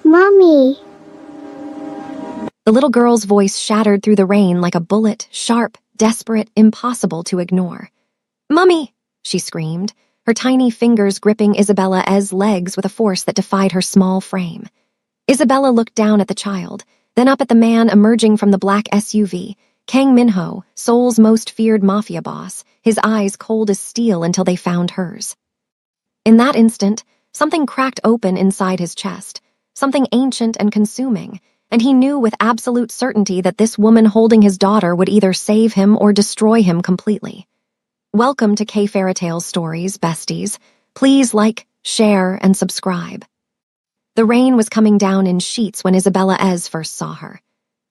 Mommy. The little girl's voice shattered through the rain like a bullet, sharp, desperate, impossible to ignore. "Mummy!" she screamed, her tiny fingers gripping Isabella's legs with a force that defied her small frame. Isabella looked down at the child, then up at the man emerging from the black SUV, Kang Minho, Seoul's most feared mafia boss, his eyes cold as steel until they found hers. In that instant, something cracked open inside his chest, something ancient and consuming, and he knew with absolute certainty that this woman holding his daughter would either save him or destroy him completely. Welcome to K Fairy Tale Stories, besties. Please like, share, and subscribe. The rain was coming down in sheets when Isabella's first saw her.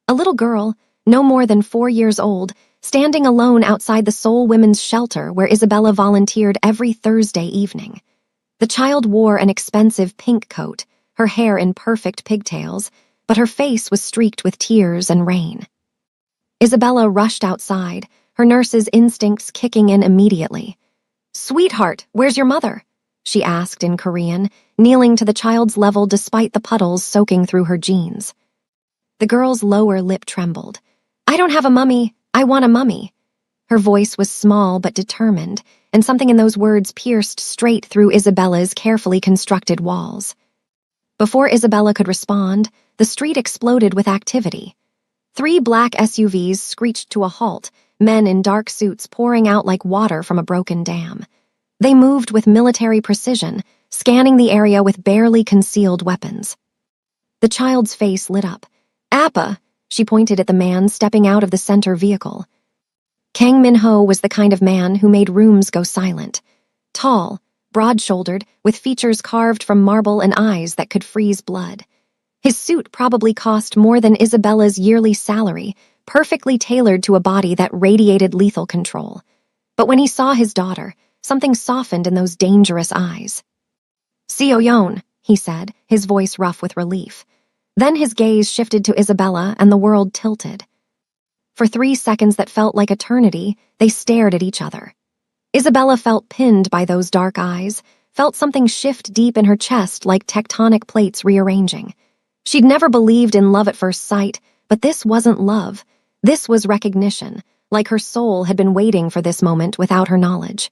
A little girl, no more than 4 years old, standing alone outside the Seoul Women's Shelter where Isabella volunteered every Thursday evening. The child wore an expensive pink coat, her hair in perfect pigtails, but her face was streaked with tears and rain. Isabella rushed outside, her nurse's instincts kicking in immediately. "Sweetheart, where's your mother?" she asked in Korean, kneeling to the child's level despite the puddles soaking through her jeans. The girl's lower lip trembled. "I don't have a mummy, I want a mummy." Her voice was small but determined, and something in those words pierced straight through Isabella's carefully constructed walls. Before Isabella could respond, the street exploded with activity. 3 black SUVs screeched to a halt, men in dark suits pouring out like water from a broken dam. They moved with military precision, scanning the area with barely concealed weapons. The child's face lit up. "Appa," she pointed at the man stepping out of the center vehicle. Kang Min-ho was the kind of man who made rooms go silent. Tall, broad-shouldered, with features carved from marble and eyes that could freeze blood. His suit probably cost more than Isabella's yearly salary, perfectly tailored to a body that radiated lethal control. But when he saw his daughter, something softened in those dangerous eyes. "Seo-yeon," he said, his voice rough with relief. Then his gaze shifted to Isabella and the world tilted. For 3 seconds that felt like eternity, they stared at each other. Isabella felt pinned by those dark eyes, felt something shift deep in her chest like tectonic plates rearranging. She'd never believed in love at first sight, but this wasn't love. This was recognition, like her soul had been waiting for this moment without her knowledge.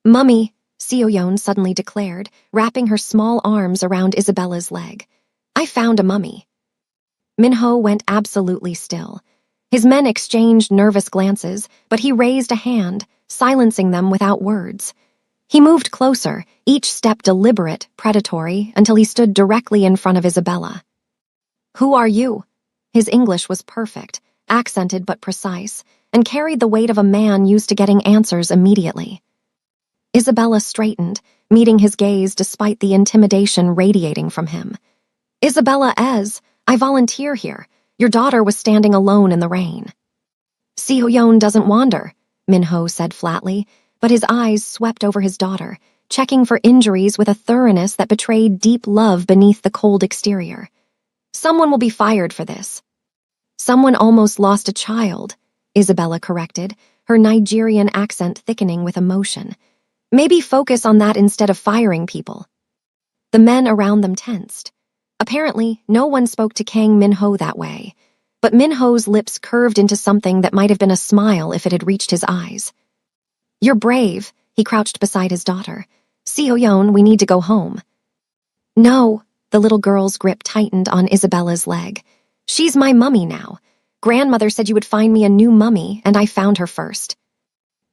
"Mummy," Seo-yeon suddenly declared, wrapping her small arms around Isabella's leg. "I found a mummy." Minho went absolutely still. His men exchanged nervous glances, but he raised a hand, silencing them without words. He moved closer, each step deliberate, predatory, until he stood directly in front of Isabella. "Who are you?" His English was perfect, accented but precise, and carried the weight of a man used to getting answers immediately. Isabella straightened, meeting his gaze despite the intimidation radiating from him. "Isabella, I volunteer here. Your daughter was standing alone in the rain." "Seo-yeon doesn't wander," Minho said flatly, but his eyes swept over his daughter, checking for injuries with a thoroughness that betrayed deep love beneath the cold exterior. "Someone will be fired for this." "Someone almost lost a child," Isabella corrected, her Nigerian accent thickening with emotion. "Maybe focus on that instead of firing people." The men around them tensed. Apparently, no one spoke to Kang Min-ho that way, but Min-ho's lips curved into something that might have been a smile if it had reached his eyes. "You're brave," he crouched beside his daughter. "Seo-yeon, we need to go home." "No," the little girl's grip tightened on Isabella's leg. "She's my mummy now. Grandmother said you would find me a new mummy, and I found her first."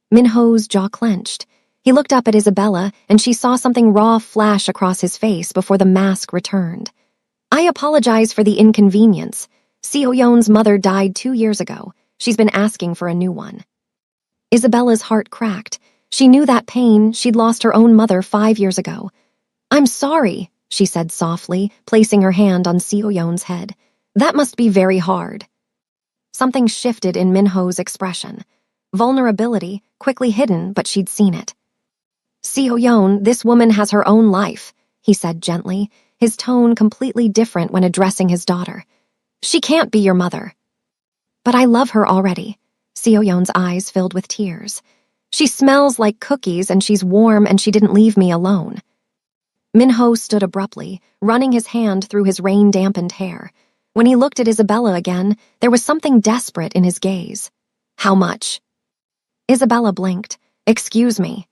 Min-ho's jaw clenched. He looked up at Isabella, and she saw something raw flash across his face before the mask returned. "I apologize for the inconvenience. Seo-yeon's mother died 2 years ago. She's been asking for a new one." Isabella's heart cracked. She knew that pain. She'd lost her own mother 5 years ago. "I'm sorry," she said softly, placing her hand on Seo-yeon's head. "That must be very hard." Something shifted in Minho's expression. Vulnerability, quickly hidden, but she'd seen it. "Seo-yeon, this woman has her own life," he said gently, his tone completely different when addressing his daughter. "She can't be your mother." "But I love her already." Seo-yeon's eyes filled with tears. "She smells like cookies and she's warm and she didn't leave me alone." Minho stood abruptly, running his hand through his rain-dampened hair. When he looked at Isabella again, there was something desperate in his gaze. How much? Isabella blinked. Excuse me.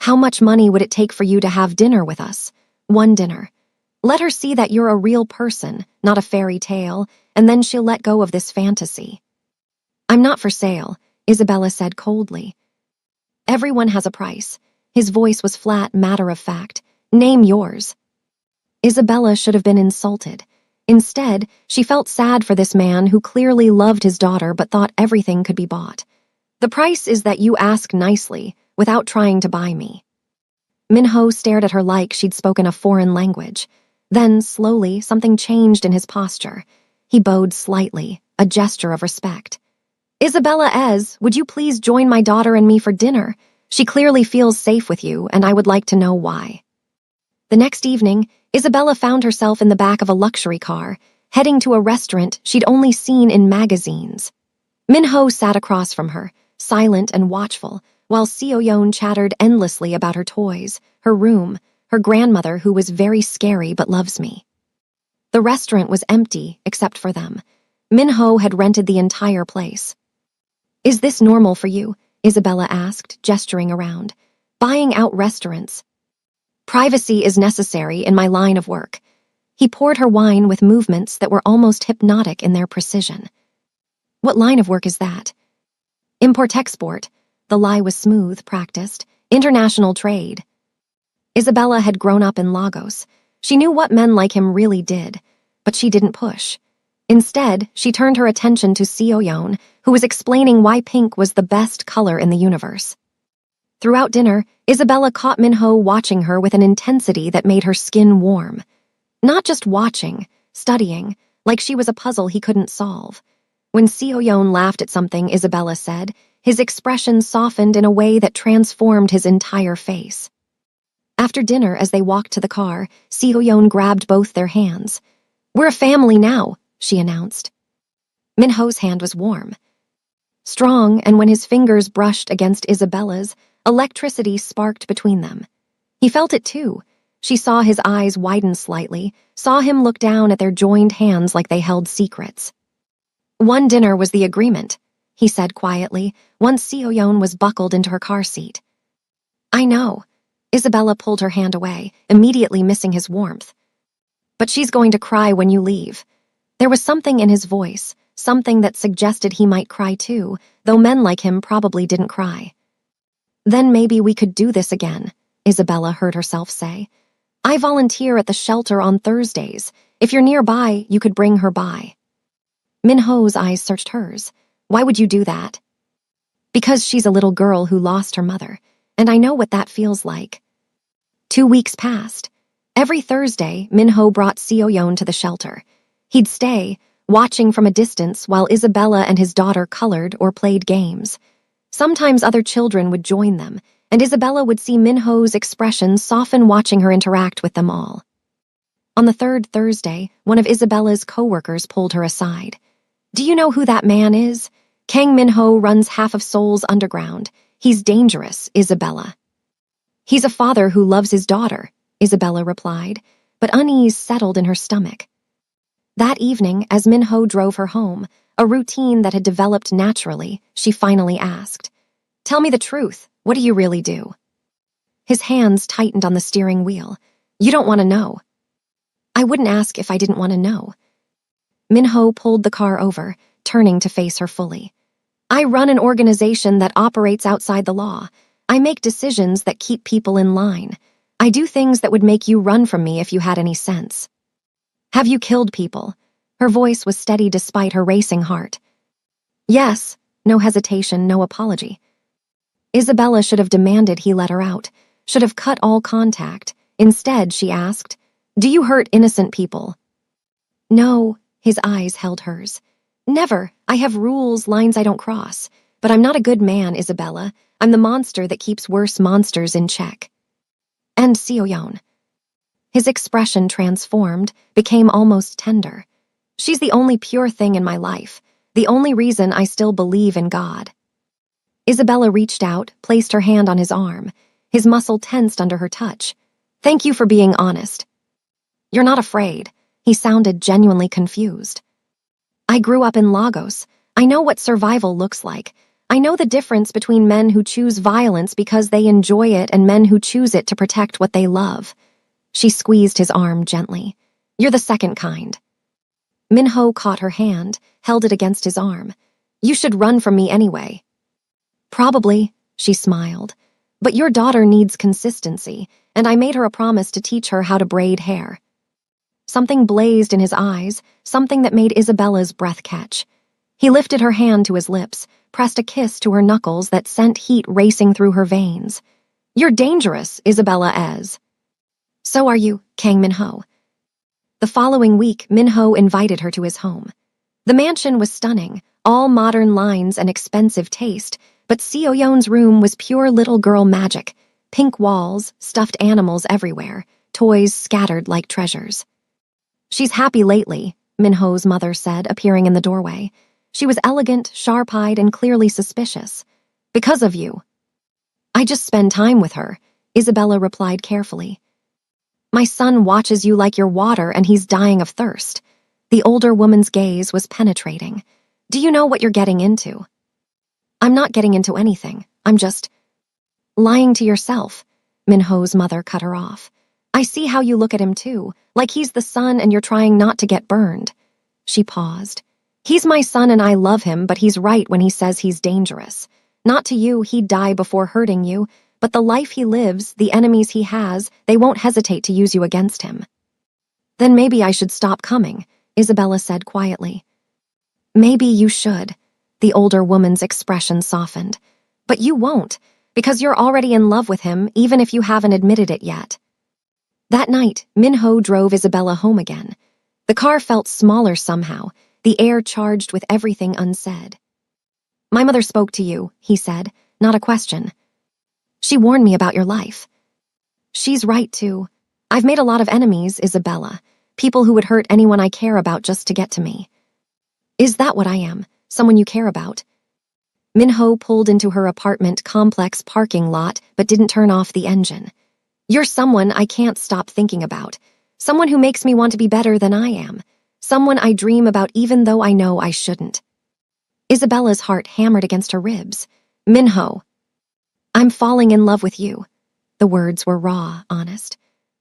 How much money would it take for you to have dinner with us? One dinner. Let her see that you're a real person, not a fairy tale, and then she'll let go of this fantasy. I'm not for sale, Isabella said coldly. Everyone has a price. His voice was flat, matter-of-fact. Name yours. Isabella should have been insulted. Instead, she felt sad for this man who clearly loved his daughter but thought everything could be bought. The price is that you ask nicely, without trying to buy me. Minho stared at her like she'd spoken a foreign language. Then, slowly, something changed in his posture. He bowed slightly, a gesture of respect. Isabella Ez, would you please join my daughter and me for dinner? She clearly feels safe with you, and I would like to know why. The next evening, Isabella found herself in the back of a luxury car, heading to a restaurant she'd only seen in magazines. Minho sat across from her, silent and watchful, while Seoyeon chattered endlessly about her toys, her room, her grandmother who was very scary but loves me. The restaurant was empty, except for them. Minho had rented the entire place. Is this normal for you? Isabella asked, gesturing around. Buying out restaurants. Privacy is necessary in my line of work. He poured her wine with movements that were almost hypnotic in their precision. What line of work is that? Import-export. The lie was smooth, practiced. International trade. Isabella had grown up in Lagos. She knew what men like him really did, but she didn't push. Instead, she turned her attention to Seoyeon, who was explaining why pink was the best color in the universe. Throughout dinner, Isabella caught Minho watching her with an intensity that made her skin warm. Not just watching, studying, like she was a puzzle he couldn't solve. When Seoyeon laughed at something Isabella said, his expression softened in a way that transformed his entire face. After dinner, as they walked to the car, Seoyeon grabbed both their hands. We're a family now, she announced. Minho's hand was warm, strong, and when his fingers brushed against Isabella's, electricity sparked between them. He felt it too. She saw his eyes widen slightly, saw him look down at their joined hands like they held secrets. One dinner was the agreement, he said quietly, once Seoyeon was buckled into her car seat. I know. Isabella pulled her hand away, immediately missing his warmth. But she's going to cry when you leave. There was something in his voice, something that suggested he might cry too, though men like him probably didn't cry. Then maybe we could do this again, Isabella heard herself say. I volunteer at the shelter on Thursdays. If you're nearby, you could bring her by. Minho's eyes searched hers. Why would you do that? Because she's a little girl who lost her mother, and I know what that feels like. 2 weeks passed. Every Thursday, Minho brought Seoyeon to the shelter. He'd stay, watching from a distance while Isabella and his daughter colored or played games. Sometimes other children would join them, and Isabella would see Minho's expression soften watching her interact with them all. On the third Thursday, one of Isabella's co-workers pulled her aside. Do you know who that man is? Kang Minho runs half of Seoul's underground. He's dangerous, Isabella. He's a father who loves his daughter, Isabella replied, but unease settled in her stomach. That evening, as Minho drove her home, a routine that had developed naturally, she finally asked, Tell me the truth, what do you really do? His hands tightened on the steering wheel. You don't want to know. I wouldn't ask if I didn't want to know. Minho pulled the car over, turning to face her fully. I run an organization that operates outside the law. I make decisions that keep people in line. I do things that would make you run from me if you had any sense. Have you killed people? Her voice was steady despite her racing heart. Yes, no hesitation, no apology. Isabella should have demanded he let her out, should have cut all contact. Instead, she asked, Do you hurt innocent people? No, his eyes held hers. Never. I have rules, lines I don't cross. But I'm not a good man, Isabella. I'm the monster that keeps worse monsters in check. And Seoyeon. His expression transformed, became almost tender. She's the only pure thing in my life, the only reason I still believe in God. Isabella reached out, placed her hand on his arm. His muscle tensed under her touch. Thank you for being honest. You're not afraid. He sounded genuinely confused. I grew up in Lagos. I know what survival looks like. I know the difference between men who choose violence because they enjoy it and men who choose it to protect what they love. She squeezed his arm gently. You're the second kind. Minho caught her hand, held it against his arm. You should run from me anyway. Probably, she smiled. But your daughter needs consistency, and I made her a promise to teach her how to braid hair. Something blazed in his eyes, something that made Isabella's breath catch. He lifted her hand to his lips, pressed a kiss to her knuckles that sent heat racing through her veins. You're dangerous, Isabella Ez. So are you, Kang Minho. The following week, Minho invited her to his home. The mansion was stunning, all modern lines and expensive taste, but Seoyeon's room was pure little girl magic. Pink walls, stuffed animals everywhere, toys scattered like treasures. She's happy lately, Minho's mother said, appearing in the doorway. She was elegant, sharp-eyed, and clearly suspicious. Because of you. I just spend time with her, Isabella replied carefully. My son watches you like your water and he's dying of thirst. The older woman's gaze was penetrating. Do you know what you're getting into? I'm not getting into anything. I'm just lying to yourself, Minho's mother cut her off. I see how you look at him too, like he's the son and you're trying not to get burned. She paused. He's my son and I love him, but he's right when he says he's dangerous. Not to you, he'd die before hurting you, but the life he lives, the enemies he has, they won't hesitate to use you against him. Then maybe I should stop coming, Isabella said quietly. Maybe you should. The older woman's expression softened. But you won't, because you're already in love with him, even if you haven't admitted it yet. That night, Minho drove Isabella home again. The car felt smaller somehow, the air charged with everything unsaid. My mother spoke to you, he said, not a question. She warned me about your life. She's right, too. I've made a lot of enemies, Isabella, people who would hurt anyone I care about just to get to me. Is that what I am, someone you care about? Minho pulled into her apartment complex parking lot but didn't turn off the engine. You're someone I can't stop thinking about, someone who makes me want to be better than I am, someone I dream about even though I know I shouldn't. Isabella's heart hammered against her ribs. Minho. I'm falling in love with you. The words were raw, honest.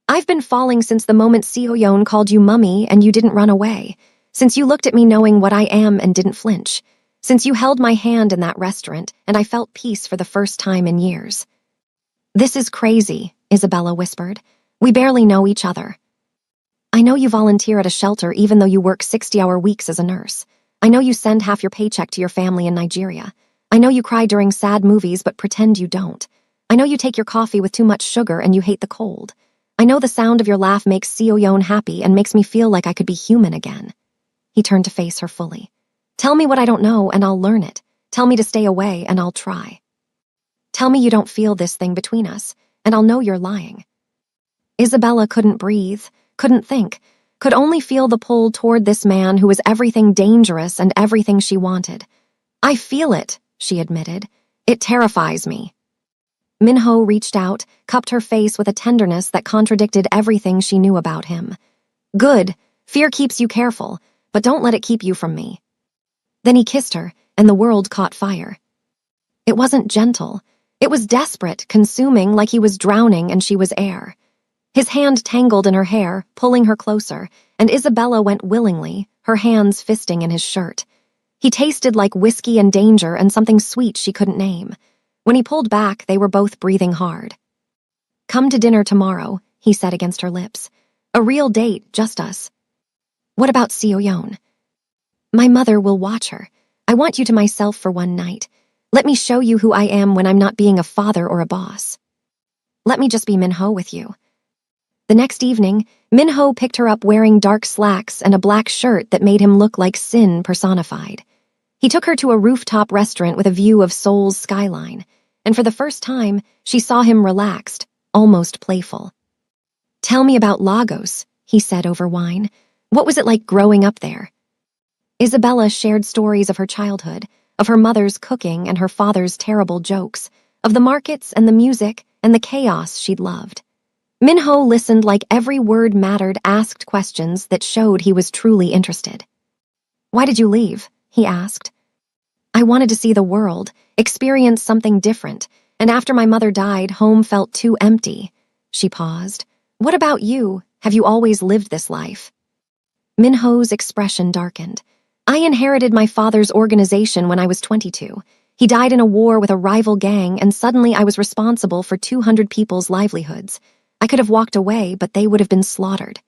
I've been falling since the moment Seoyeon called you mummy and you didn't run away, since you looked at me knowing what I am and didn't flinch, since you held my hand in that restaurant and I felt peace for the first time in years. This is crazy, Isabella whispered. We barely know each other. I know you volunteer at a shelter even though you work 60-hour weeks as a nurse. I know you send half your paycheck to your family in Nigeria. I know you cry during sad movies but pretend you don't. I know you take your coffee with too much sugar and you hate the cold. I know the sound of your laugh makes Seoyeon happy and makes me feel like I could be human again. He turned to face her fully. Tell me what I don't know and I'll learn it. Tell me to stay away and I'll try. Tell me you don't feel this thing between us and I'll know you're lying. Isabella couldn't breathe, couldn't think, could only feel the pull toward this man who was everything dangerous and everything she wanted. I feel it, she admitted. It terrifies me. Minho reached out, cupped her face with a tenderness that contradicted everything she knew about him. Good, fear keeps you careful, but don't let it keep you from me. Then he kissed her, and the world caught fire. It wasn't gentle. It was desperate, consuming, like he was drowning and she was air. His hand tangled in her hair, pulling her closer, and Isabella went willingly, her hands fisting in his shirt. He tasted like whiskey and danger and something sweet she couldn't name. When he pulled back, they were both breathing hard. Come to dinner tomorrow, he said against her lips. A real date, just us. What about Seoyeon? My mother will watch her. I want you to myself for one night. Let me show you who I am when I'm not being a father or a boss. Let me just be Minho with you. The next evening, Minho picked her up wearing dark slacks and a black shirt that made him look like sin personified. He took her to a rooftop restaurant with a view of Seoul's skyline, and for the first time, she saw him relaxed, almost playful. Tell me about Lagos, he said over wine. What was it like growing up there? Isabella shared stories of her childhood, of her mother's cooking and her father's terrible jokes, of the markets and the music and the chaos she'd loved. Minho listened like every word mattered, asked questions that showed he was truly interested. "Why did you leave?" he asked. "I wanted to see the world, experience something different, and after my mother died, home felt too empty." She paused. "What about you? Have you always lived this life?" Minho's expression darkened. "I inherited my father's organization when I was 22. He died in a war with a rival gang, and suddenly I was responsible for 200 people's livelihoods. I could have walked away, but they would have been slaughtered."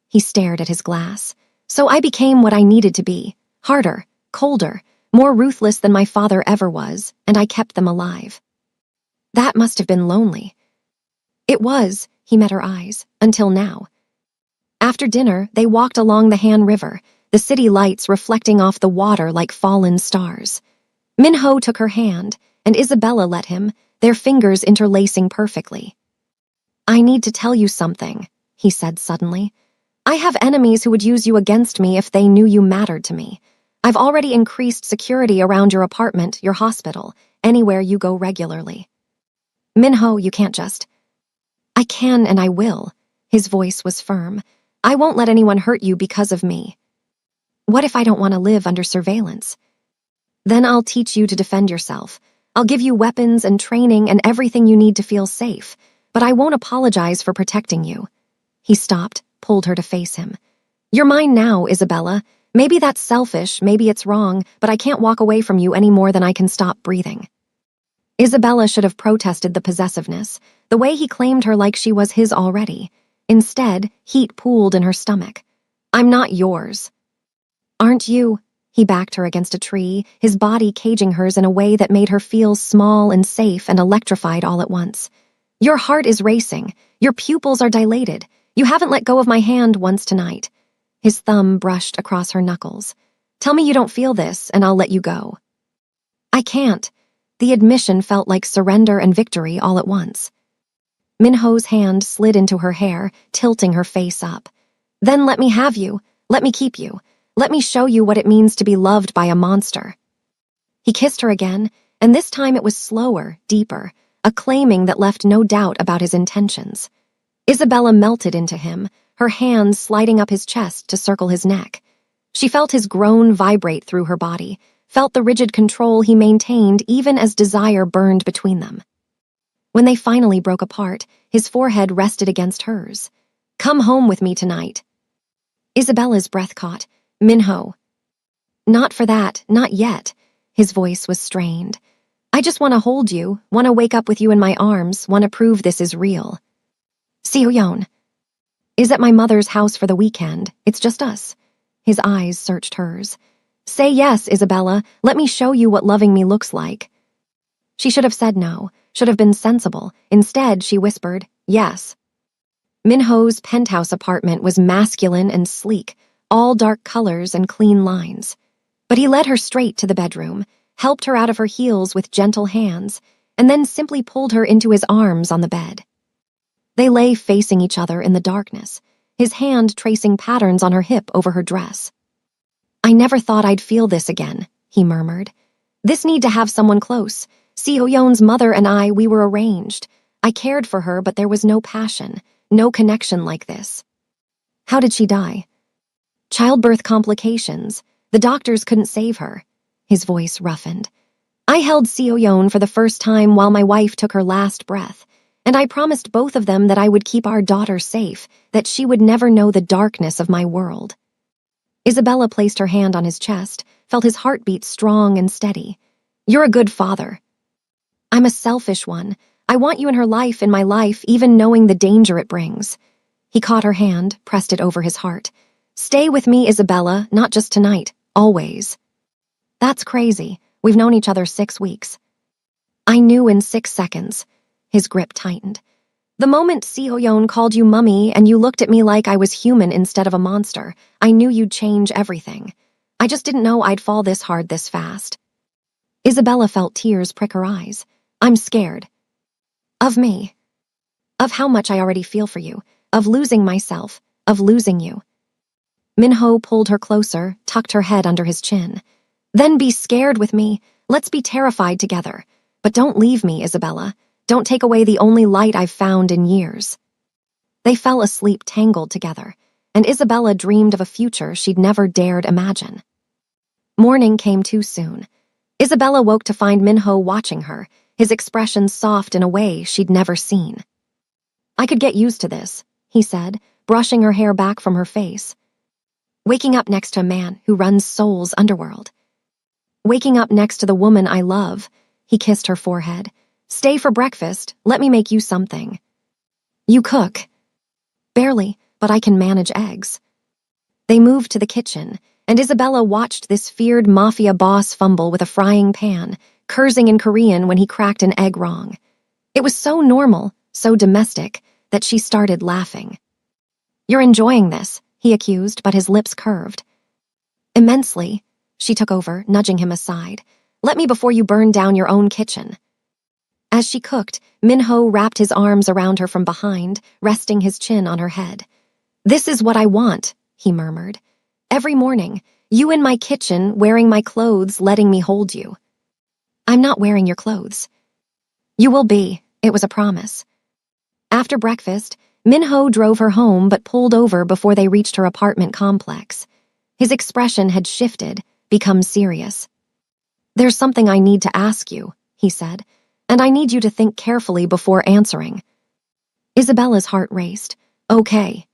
He stared at his glass. "So I became what I needed to be, harder, colder, more ruthless than my father ever was, and I kept them alive." "That must have been lonely." "It was," he met her eyes, "until now." After dinner, they walked along the Han River, the city lights reflecting off the water like fallen stars. Minho took her hand, and Isabella let him, their fingers interlacing perfectly. "I need to tell you something," he said suddenly. "I have enemies who would use you against me if they knew you mattered to me. I've already increased security around your apartment, your hospital, anywhere you go regularly." "Minho, you can't just—" "I can and I will." His voice was firm. "I won't let anyone hurt you because of me." "What if I don't want to live under surveillance?" "Then I'll teach you to defend yourself. I'll give you weapons and training and everything you need to feel safe, but I won't apologize for protecting you." He stopped, pulled her to face him. "You're mine now, Isabella. Maybe that's selfish, maybe it's wrong, but I can't walk away from you any more than I can stop breathing." Isabella should have protested the possessiveness, the way he claimed her like she was his already. Instead, heat pooled in her stomach. "I'm not yours." "Aren't you?" He backed her against a tree, his body caging hers in a way that made her feel small and safe and electrified all at once. "Your heart is racing. Your pupils are dilated. You haven't let go of my hand once tonight." His thumb brushed across her knuckles. "Tell me you don't feel this, and I'll let you go." "I can't." The admission felt like surrender and victory all at once. Minho's hand slid into her hair, tilting her face up. "Then let me have you. Let me keep you. Let me show you what it means to be loved by a monster." He kissed her again, and this time it was slower, deeper, a claiming that left no doubt about his intentions. Isabella melted into him, her hands sliding up his chest to circle his neck. She felt his groan vibrate through her body, felt the rigid control he maintained even as desire burned between them. When they finally broke apart, his forehead rested against hers. "Come home with me tonight." Isabella's breath caught. "Minho." "Not for that, not yet." His voice was strained. "I just want to hold you, want to wake up with you in my arms, want to prove this is real." "Seoyeon is at my mother's house for the weekend. It's just us." His eyes searched hers. "Say yes, Isabella. Let me show you what loving me looks like." She should have said no, should have been sensible. Instead, she whispered, "Yes." Minho's penthouse apartment was masculine and sleek, all dark colors and clean lines. But he led her straight to the bedroom, helped her out of her heels with gentle hands, and then simply pulled her into his arms on the bed. They lay facing each other in the darkness, his hand tracing patterns on her hip over her dress. "I never thought I'd feel this again," he murmured. "This need to have someone close. Seoyeon's mother and I, we were arranged. I cared for her, but there was no passion, no connection like this." "How did she die?" "Childbirth complications. The doctors couldn't save her." His voice roughened. "I held Seoyeon for the first time while my wife took her last breath, and I promised both of them that I would keep our daughter safe, that she would never know the darkness of my world." Isabella placed her hand on his chest, felt his heartbeat strong and steady. "You're a good father." "I'm a selfish one. I want you in her life, in my life, even knowing the danger it brings." He caught her hand, pressed it over his heart. "Stay with me, Isabella, not just tonight, always." "That's crazy. We've known each other 6 weeks." "I knew in 6 seconds." His grip tightened. "The moment Seoyeon called you mummy and you looked at me like I was human instead of a monster, I knew you'd change everything. I just didn't know I'd fall this hard this fast." Isabella felt tears prick her eyes. "I'm scared." "Of me. Of how much I already feel for you. Of losing myself. Of losing you." Minho pulled her closer, tucked her head under his chin. "Then be scared with me. Let's be terrified together. But don't leave me, Isabella. Don't take away the only light I've found in years." They fell asleep tangled together, and Isabella dreamed of a future she'd never dared imagine. Morning came too soon. Isabella woke to find Minho watching her, his expression soft in a way she'd never seen. "I could get used to this," he said, brushing her hair back from her face. "Waking up next to a man who runs Seoul's underworld. Waking up next to the woman I love," he kissed her forehead. "Stay for breakfast, let me make you something." "You cook?" "Barely, but I can manage eggs." They moved to the kitchen, and Isabella watched this feared Mafia boss fumble with a frying pan, cursing in Korean when he cracked an egg wrong. It was so normal, so domestic, that she started laughing. "You're enjoying this," he accused, but his lips curved. "Immensely," she took over, nudging him aside. "Let me before you burn down your own kitchen." As she cooked, Minho wrapped his arms around her from behind, resting his chin on her head. "This is what I want," he murmured. "Every morning, you in my kitchen, wearing my clothes, letting me hold you." "I'm not wearing your clothes." "You will be," it was a promise. After breakfast, Minho drove her home but pulled over before they reached her apartment complex. His expression had shifted, become serious. "There's something I need to ask you," he said, "and I need you to think carefully before answering." Isabella's heart raced. "Okay."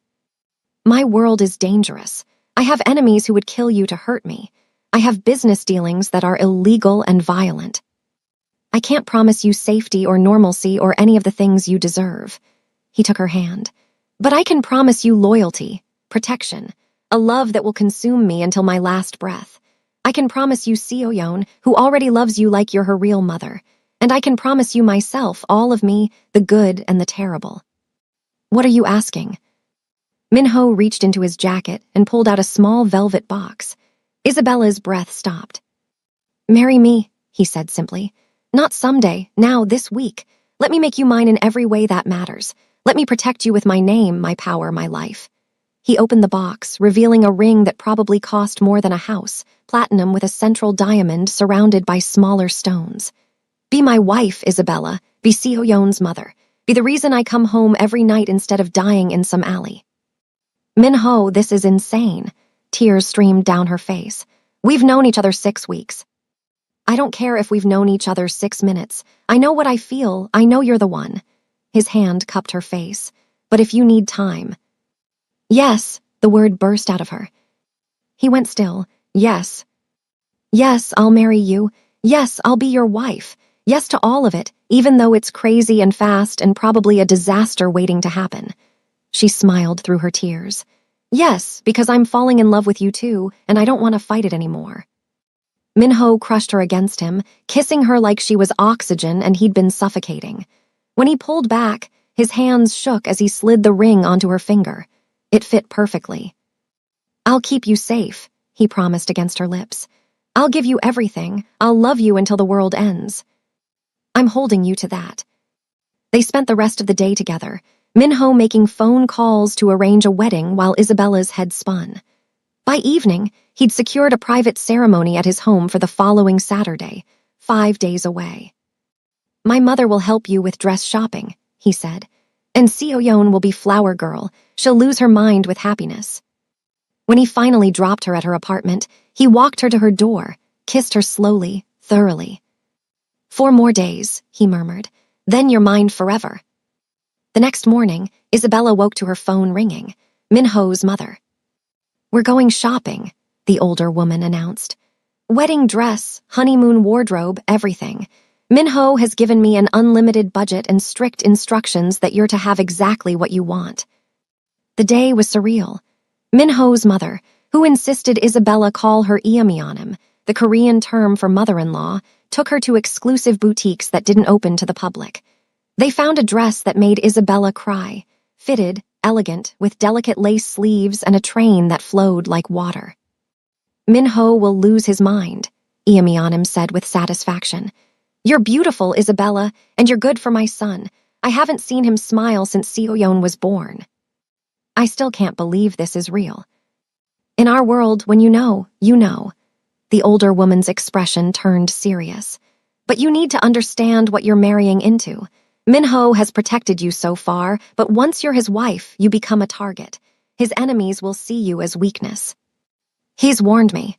"My world is dangerous. I have enemies who would kill you to hurt me. I have business dealings that are illegal and violent. I can't promise you safety or normalcy or any of the things you deserve." He took her hand. "But I can promise you loyalty, protection, a love that will consume me until my last breath. I can promise you Seoyeon, who already loves you like you're her real mother. And I can promise you myself, all of me, the good and the terrible." "What are you asking?" Minho reached into his jacket and pulled out a small velvet box. Isabella's breath stopped. "Marry me," he said simply. "Not someday, now, this week. Let me make you mine in every way that matters. Let me protect you with my name, my power, my life." He opened the box, revealing a ring that probably cost more than a house, platinum with a central diamond surrounded by smaller stones. "Be my wife, Isabella. Be Seoyeon's mother. Be the reason I come home every night instead of dying in some alley." "Minho, this is insane." Tears streamed down her face. "We've known each other 6 weeks. I don't care if we've known each other 6 minutes. I know what I feel. I know you're the one." His hand cupped her face. "But if you need time." "Yes," the word burst out of her. He went still. "Yes. Yes, I'll marry you. Yes, I'll be your wife. Yes to all of it, even though it's crazy and fast and probably a disaster waiting to happen." She smiled through her tears. "Yes, because I'm falling in love with you too, and I don't want to fight it anymore." Minho crushed her against him, kissing her like she was oxygen and he'd been suffocating. When he pulled back, his hands shook as he slid the ring onto her finger. It fit perfectly. "I'll keep you safe," he promised against her lips. "I'll give you everything. I'll love you until the world ends." "I'm holding you to that." They spent the rest of the day together, Minho making phone calls to arrange a wedding while Isabella's head spun. By evening, he'd secured a private ceremony at his home for the following Saturday, 5 days away. "My mother will help you with dress shopping," he said. "And Seoyeon will be flower girl. She'll lose her mind with happiness." When he finally dropped her at her apartment, he walked her to her door, kissed her slowly, thoroughly. "4 more days," he murmured. "Then you're mine forever." The next morning, Isabella woke to her phone ringing. Minho's mother. "We're going shopping," the older woman announced. "Wedding dress, honeymoon wardrobe, everything. Minho has given me an unlimited budget and strict instructions that you're to have exactly what you want." The day was surreal. Minho's mother, who insisted Isabella call her Iamyeonim, the Korean term for mother-in-law, took her to exclusive boutiques that didn't open to the public. They found a dress that made Isabella cry, fitted, elegant, with delicate lace sleeves and a train that flowed like water. "Minho will lose his mind," Iamyeonim said with satisfaction. "You're beautiful, Isabella, and you're good for my son. I haven't seen him smile since Seoyeon was born." "I still can't believe this is real." "In our world, when you know, you know." The older woman's expression turned serious. "But you need to understand what you're marrying into. Minho has protected you so far, but once you're his wife, you become a target. His enemies will see you as weakness. He's warned me.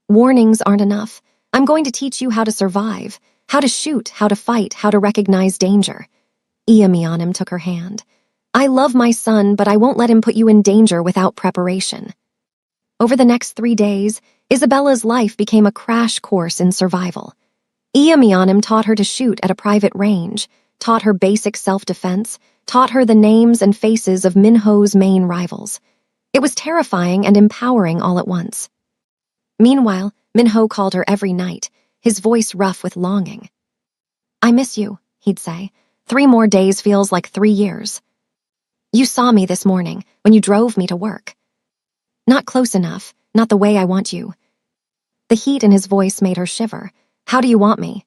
Warnings aren't enough. I'm going to teach you how to survive, how to shoot, how to fight, how to recognize danger. Iyamianim took her hand. I love my son, but I won't let him put you in danger without preparation. Over the next 3 days, Isabella's life became a crash course in survival. Iyamianim taught her to shoot at a private range, taught her basic self-defense, taught her the names and faces of Minho's main rivals. It was terrifying and empowering all at once. Meanwhile, Minho called her every night, his voice rough with longing. I miss you, he'd say. 3 more days feels like 3 years. You saw me this morning when you drove me to work. Not close enough, not the way I want you. The heat in his voice made her shiver. How do you want me?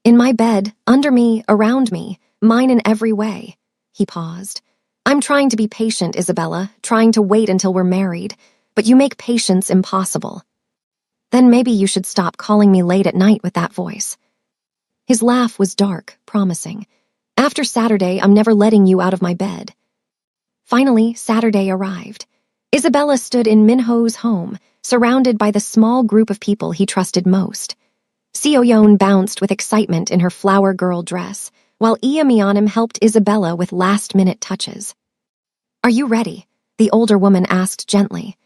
In my bed, under me, around me, mine in every way. He paused. I'm trying to be patient, Isabella, trying to wait until we're married, but you make patience impossible. Then maybe you should stop calling me late at night with that voice. His laugh was dark, promising. After Saturday, I'm never letting you out of my bed. Finally, Saturday arrived. Isabella stood in Minho's home, surrounded by the small group of people he trusted most. Sioyeon bounced with excitement in her flower girl dress, while Iyamianim helped Isabella with last-minute touches. Are you ready? The older woman asked gently.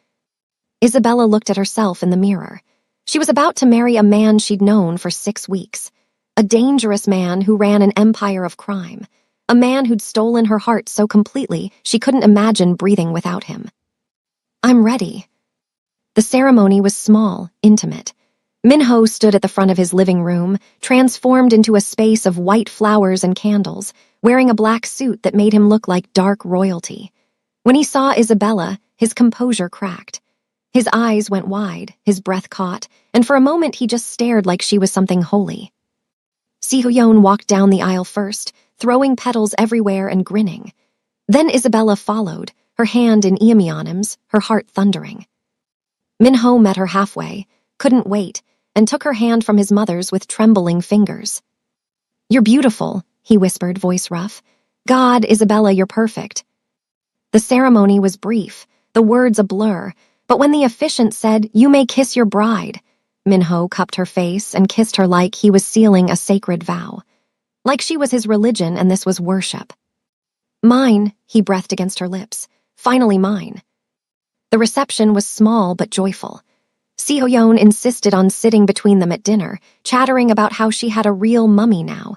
Isabella looked at herself in the mirror. She was about to marry a man she'd known for 6 weeks. A dangerous man who ran an empire of crime. A man who'd stolen her heart so completely she couldn't imagine breathing without him. I'm ready. The ceremony was small, intimate. Minho stood at the front of his living room, transformed into a space of white flowers and candles, wearing a black suit that made him look like dark royalty. When he saw Isabella, his composure cracked. His eyes went wide, his breath caught, and for a moment he just stared like she was something holy. Sihoyeon walked down the aisle first, throwing petals everywhere and grinning. Then Isabella followed, her hand in Iyamianim's, her heart thundering. Minho met her halfway, couldn't wait, and took her hand from his mother's with trembling fingers. You're beautiful, he whispered, voice rough. God, Isabella, you're perfect. The ceremony was brief, the words a blur, but when the officiant said, you may kiss your bride, Minho cupped her face and kissed her like he was sealing a sacred vow. Like she was his religion and this was worship. Mine, he breathed against her lips. Finally mine. The reception was small but joyful. Sihoyeon insisted on sitting between them at dinner, chattering about how she had a real mummy now.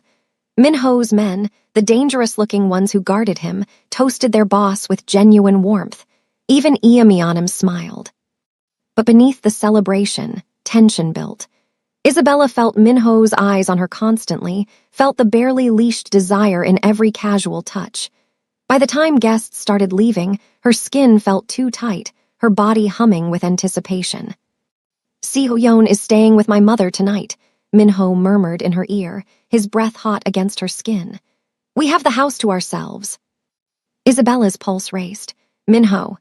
Minho's men, the dangerous-looking ones who guarded him, toasted their boss with genuine warmth. Even Iyamianim smiled. But beneath the celebration, tension built. Isabella felt Minho's eyes on her constantly, felt the barely leashed desire in every casual touch. By the time guests started leaving, her skin felt too tight, her body humming with anticipation. Sihoyeon is staying with my mother tonight, Minho murmured in her ear, his breath hot against her skin. We have the house to ourselves. Isabella's pulse raced. Minho.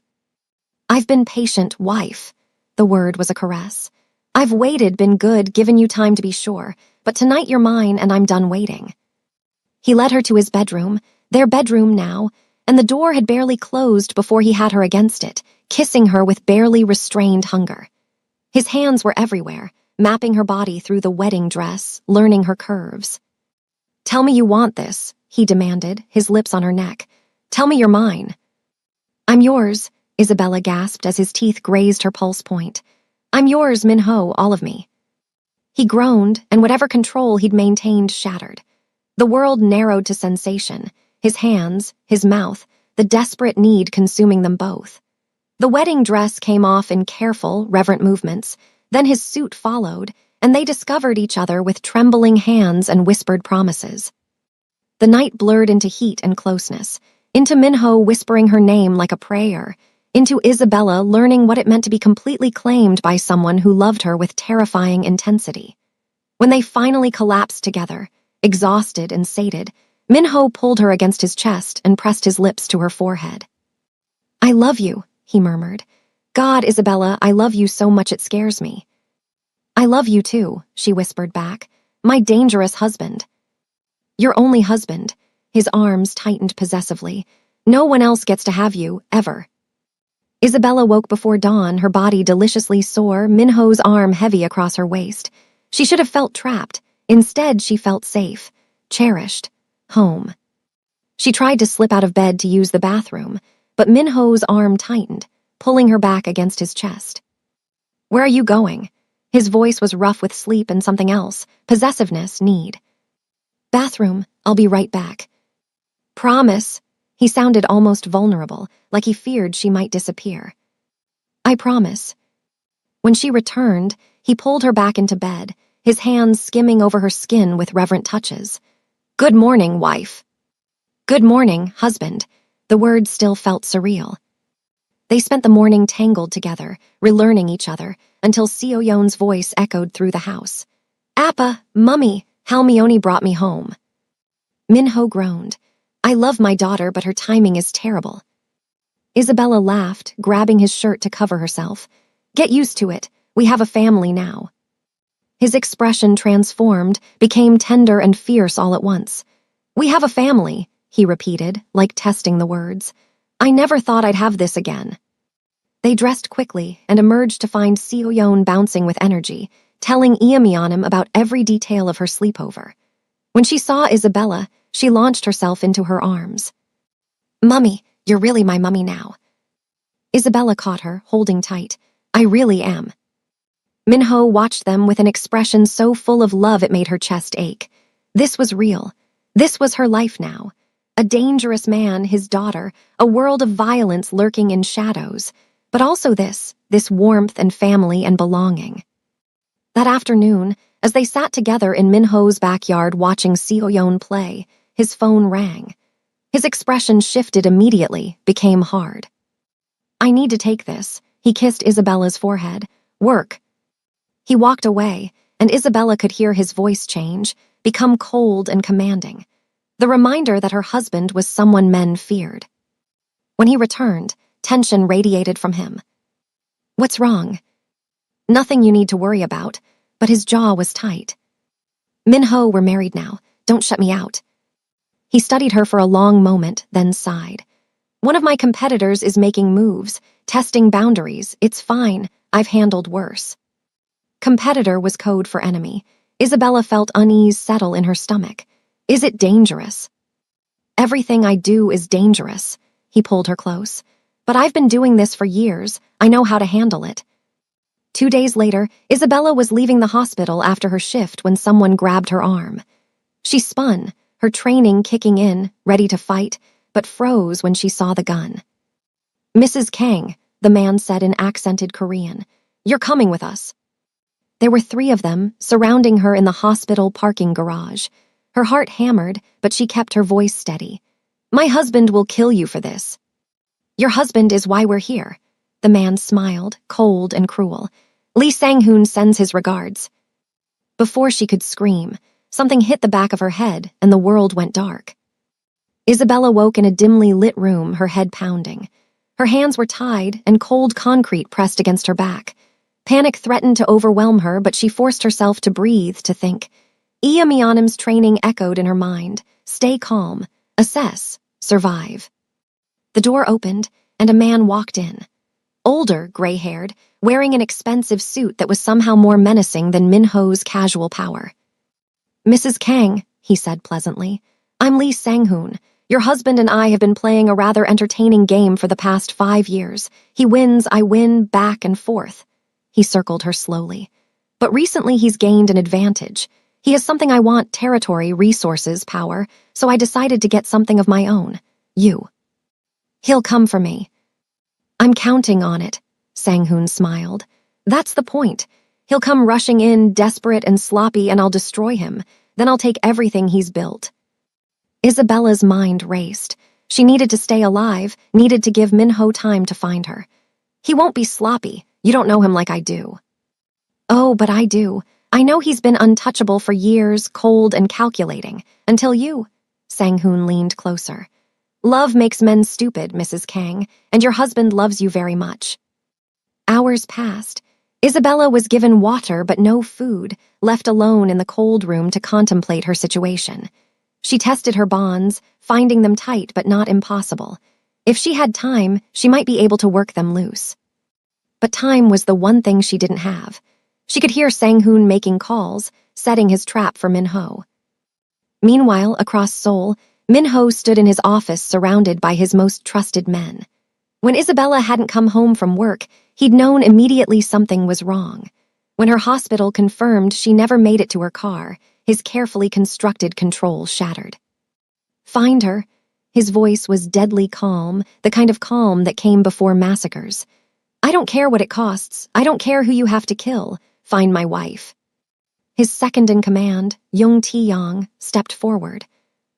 I've been patient, wife. The word was a caress. I've waited, been good, given you time to be sure, but tonight you're mine and I'm done waiting. He led her to his bedroom, their bedroom now, and the door had barely closed before he had her against it, kissing her with barely restrained hunger. His hands were everywhere, mapping her body through the wedding dress, learning her curves. Tell me you want this, he demanded, his lips on her neck. Tell me you're mine. I'm yours, Isabella gasped as his teeth grazed her pulse point. I'm yours, Minho, all of me. He groaned, and whatever control he'd maintained shattered. The world narrowed to sensation, his hands, his mouth, the desperate need consuming them both. The wedding dress came off in careful, reverent movements, then his suit followed, and they discovered each other with trembling hands and whispered promises. The night blurred into heat and closeness, into Minho whispering her name like a prayer, into Isabella learning what it meant to be completely claimed by someone who loved her with terrifying intensity. When they finally collapsed together, exhausted and sated, Minho pulled her against his chest and pressed his lips to her forehead. I love you, he murmured. God, Isabella, I love you so much it scares me. I love you too, she whispered back. My dangerous husband. Your only husband. His arms tightened possessively. No one else gets to have you, ever. Isabella woke before dawn, her body deliciously sore, Minho's arm heavy across her waist. She should have felt trapped. Instead, she felt safe, cherished, home. She tried to slip out of bed to use the bathroom, but Minho's arm tightened, pulling her back against his chest. Where are you going? His voice was rough with sleep and something else, possessiveness, need. Bathroom, I'll be right back. Promise. He sounded almost vulnerable, like he feared she might disappear. I promise. When she returned, he pulled her back into bed, his hands skimming over her skin with reverent touches. Good morning, wife. Good morning, husband. The words still felt surreal. They spent the morning tangled together, relearning each other, until Sioyeon's voice echoed through the house. Appa, Mummy, Halmione brought me home. Minho groaned. I love my daughter, but her timing is terrible. Isabella laughed, grabbing his shirt to cover herself. Get used to it. We have a family now. His expression transformed, became tender and fierce all at once. We have a family, he repeated, like testing the words. I never thought I'd have this again. They dressed quickly and emerged to find Sioyeon bouncing with energy, telling Iamionim about every detail of her sleepover. When she saw Isabella, she launched herself into her arms. Mummy, you're really my mummy now. Isabella caught her, holding tight. I really am. Minho watched them with an expression so full of love it made her chest ache. This was real. This was her life now. A dangerous man, his daughter, a world of violence lurking in shadows, but also this warmth and family and belonging. That afternoon, as they sat together in Minho's backyard watching Sioyeon play, his phone rang. His expression shifted immediately, became hard. I need to take this, he kissed Isabella's forehead. Work. He walked away, and Isabella could hear his voice change, become cold and commanding. The reminder that her husband was someone men feared. When he returned, tension radiated from him. What's wrong? Nothing you need to worry about, but his jaw was tight. Minho, we're married now. Don't shut me out. He studied her for a long moment, then sighed. One of my competitors is making moves, testing boundaries. It's fine. I've handled worse. Competitor was code for enemy. Isabella felt unease settle in her stomach. Is it dangerous? Everything I do is dangerous. He pulled her close. But I've been doing this for years. I know how to handle it. 2 days later, Isabella was leaving the hospital after her shift when someone grabbed her arm. She spun, her training kicking in, ready to fight, but froze when she saw the gun. Mrs. Kang, the man said in accented Korean, you're coming with us. There were 3 of them, surrounding her in the hospital parking garage. Her heart hammered, but she kept her voice steady. My husband will kill you for this. Your husband is why we're here. The man smiled, cold and cruel. Lee Sang-hoon sends his regards. Before she could scream, something hit the back of her head and the world went dark. Isabella woke in a dimly lit room, her head pounding. Her hands were tied and cold concrete pressed against her back. Panic threatened to overwhelm her, but she forced herself to breathe, to think. Iamionim's training echoed in her mind. Stay calm, assess, survive. The door opened, and a man walked in. Older, gray-haired, wearing an expensive suit that was somehow more menacing than Minho's casual power. Mrs. Kang, he said pleasantly, I'm Lee Sang-hoon. Your husband and I have been playing a rather entertaining game for the past 5 years. He wins, I win, back and forth. He circled her slowly. But recently he's gained an advantage. He has something I want, territory, resources, power, so I decided to get something of my own. You. He'll come for me. I'm counting on it, Sang-hoon smiled. That's the point. He'll come rushing in, desperate and sloppy, and I'll destroy him. Then I'll take everything he's built. Isabella's mind raced. She needed to stay alive, needed to give Minho time to find her. He won't be sloppy. You don't know him like I do. Oh, but I do. I know he's been untouchable for years, cold and calculating. Until you. Sang-hoon leaned closer. Love makes men stupid, Mrs. Kang, and your husband loves you very much. Hours passed. Isabella was given water but no food, left alone in the cold room to contemplate her situation. She tested her bonds, finding them tight but not impossible. If she had time, she might be able to work them loose. But time was the one thing she didn't have. She could hear Sang-hoon making calls, setting his trap for Min-ho. Meanwhile, across Seoul, Min-ho stood in his office surrounded by his most trusted men. When Isabella hadn't come home from work, he'd known immediately something was wrong. When her hospital confirmed she never made it to her car, his carefully constructed control shattered. Find her. His voice was deadly calm, the kind of calm that came before massacres. I don't care what it costs. I don't care who you have to kill. Find my wife. His second-in-command, Young Tae-yong, stepped forward.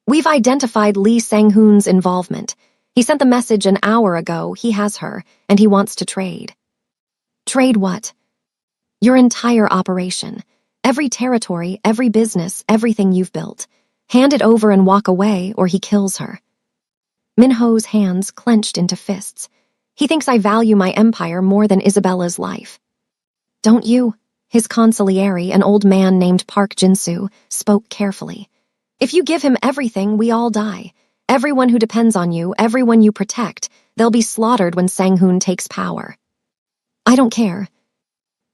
We've identified Lee Sang-hoon's involvement. He sent the message an hour ago. He has her, and he wants to trade. Trade what? Your entire operation. Every territory, every business, everything you've built. Hand it over and walk away, or he kills her. Min-ho's hands clenched into fists. He thinks I value my empire more than Isabella's life. Don't you? His consigliere, an old man named Park Jin-soo, spoke carefully. If you give him everything, we all die. Everyone who depends on you, everyone you protect, they'll be slaughtered when Sang-hoon takes power. I don't care.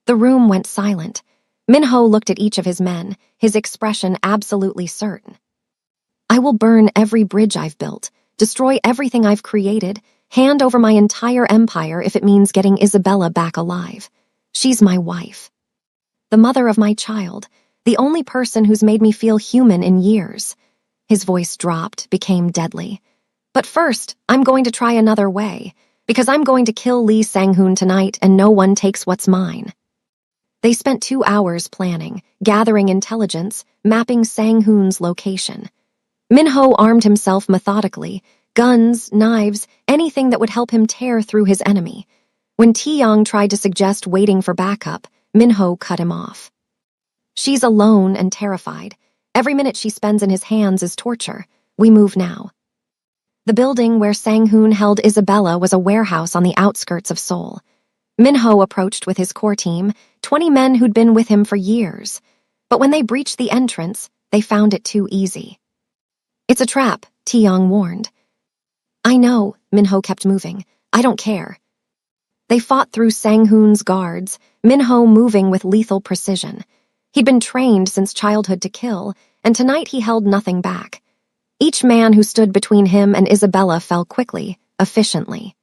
The room went silent. Min-ho looked at each of his men, his expression absolutely certain. I will burn every bridge I've built, destroy everything I've created, hand over my entire empire if it means getting Isabella back alive. She's my wife. The mother of my child, the only person who's made me feel human in years. His voice dropped, became deadly. But first, I'm going to try another way, because I'm going to kill Lee Sang-hoon tonight and no one takes what's mine. They spent 2 hours planning, gathering intelligence, mapping Sang-hoon's location. Min-ho armed himself methodically, guns, knives, anything that would help him tear through his enemy. When Tae-yong tried to suggest waiting for backup, Min-ho cut him off. She's alone and terrified. Every minute she spends in his hands is torture. We move now. The building where Sang-hoon held Isabella was a warehouse on the outskirts of Seoul. Min-ho approached with his core team, 20 men who'd been with him for years. But when they breached the entrance, they found it too easy. It's a trap, Tae-yong warned. I know, Min-ho kept moving. I don't care. They fought through Sang-hoon's guards, Min-ho moving with lethal precision. He'd been trained since childhood to kill, and tonight he held nothing back. Each man who stood between him and Isabella fell quickly, efficiently.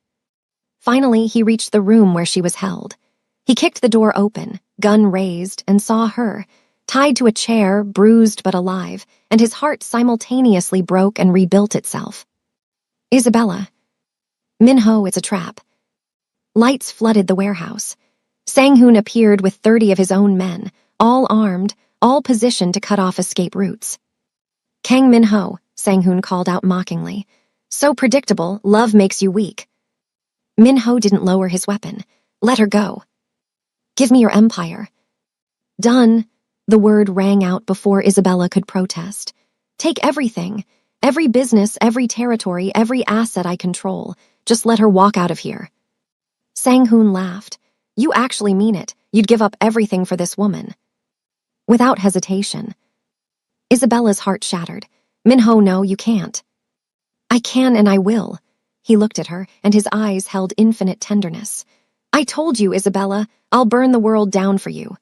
Finally, he reached the room where she was held. He kicked the door open, gun raised, and saw her, tied to a chair, bruised but alive, and his heart simultaneously broke and rebuilt itself. Isabella. Min-ho, it's a trap. Lights flooded the warehouse. Sang-hoon appeared with 30 of his own men, all armed, all positioned to cut off escape routes. Kang Min-ho, Sang-hoon called out mockingly. So predictable, love makes you weak. Min-ho didn't lower his weapon. Let her go. Give me your empire. Done. The word rang out before Isabella could protest. Take everything. Every business, every territory, every asset I control. Just let her walk out of here. Sang-hoon laughed. You actually mean it. You'd give up everything for this woman. Without hesitation. Isabella's heart shattered. Min-ho, no, you can't. I can and I will. He looked at her, and his eyes held infinite tenderness. I told you, Isabella, I'll burn the world down for you.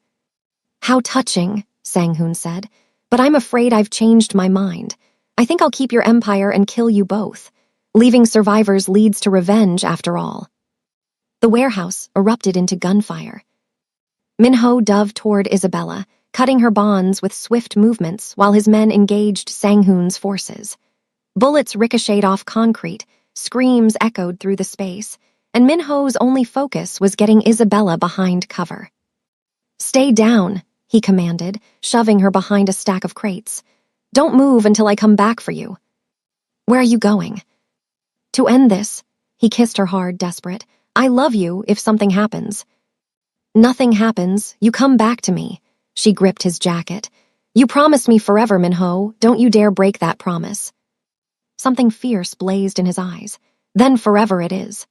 How touching, Sang-hoon said, but I'm afraid I've changed my mind. I think I'll keep your empire and kill you both. Leaving survivors leads to revenge, after all. The warehouse erupted into gunfire. Min-ho dove toward Isabella, cutting her bonds with swift movements while his men engaged Sang-hoon's forces. Bullets ricocheted off concrete, screams echoed through the space, and Min-ho's only focus was getting Isabella behind cover. Stay down, he commanded, shoving her behind a stack of crates. Don't move until I come back for you. Where are you going? To end this, he kissed her hard, desperate. I love you if something happens. Nothing happens, you come back to me. She gripped his jacket. You promised me forever, Min-ho. Don't you dare break that promise. Something fierce blazed in his eyes. Then forever it is.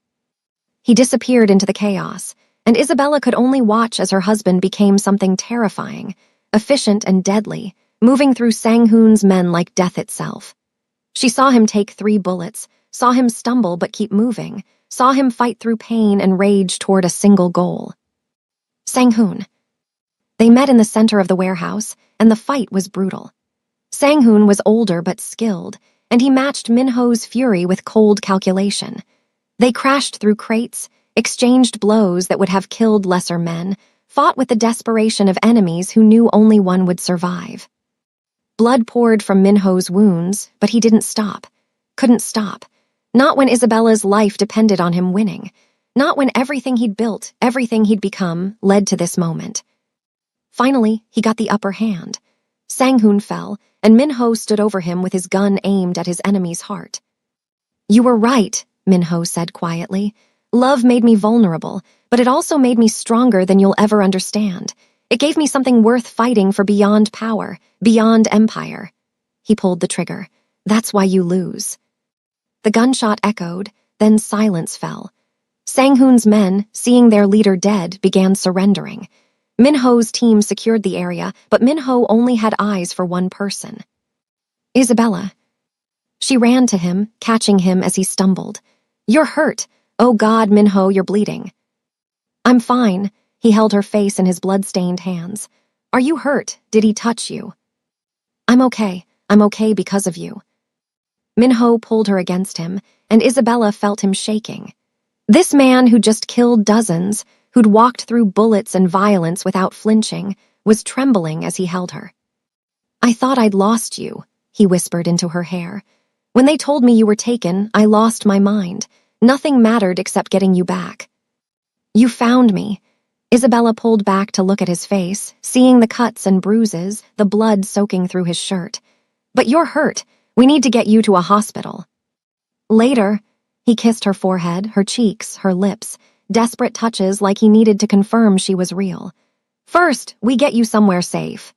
He disappeared into the chaos, and Isabella could only watch as her husband became something terrifying, efficient and deadly, moving through Sang-hoon's men like death itself. She saw him take 3 bullets, saw him stumble but keep moving, saw him fight through pain and rage toward a single goal. Sang-hoon. They met in the center of the warehouse, and the fight was brutal. Sang-hoon was older but skilled, and he matched Min-ho's fury with cold calculation. They crashed through crates, exchanged blows that would have killed lesser men, fought with the desperation of enemies who knew only one would survive. Blood poured from Min-ho's wounds, but he didn't stop. Couldn't stop. Not when Isabella's life depended on him winning. Not when everything he'd built, everything he'd become, led to this moment. Finally, he got the upper hand. Sang-hoon fell, and Min-ho stood over him with his gun aimed at his enemy's heart. "You were right," Min-ho said quietly. "Love made me vulnerable, but it also made me stronger than you'll ever understand. It gave me something worth fighting for beyond power, beyond empire." He pulled the trigger. "That's why you lose." The gunshot echoed, then silence fell. Sang-hoon's men, seeing their leader dead, began surrendering. Min-ho's team secured the area, but Min-ho only had eyes for one person. Isabella. She ran to him, catching him as he stumbled. "You're hurt. Oh God, Min-ho, you're bleeding." "I'm fine." He held her face in his blood-stained hands. "Are you hurt? Did he touch you?" I'm okay because of you." Min-ho pulled her against him, and Isabella felt him shaking. This man who just killed dozens, who'd walked through bullets and violence without flinching, was trembling as he held her. "I thought I'd lost you," he whispered into her hair. "When they told me you were taken, I lost my mind. Nothing mattered except getting you back." "You found me." Isabella pulled back to look at his face, seeing the cuts and bruises, the blood soaking through his shirt. "But you're hurt. We need to get you to a hospital." Later, he kissed her forehead, her cheeks, her lips, desperate touches like he needed to confirm she was real. "First, we get you somewhere safe."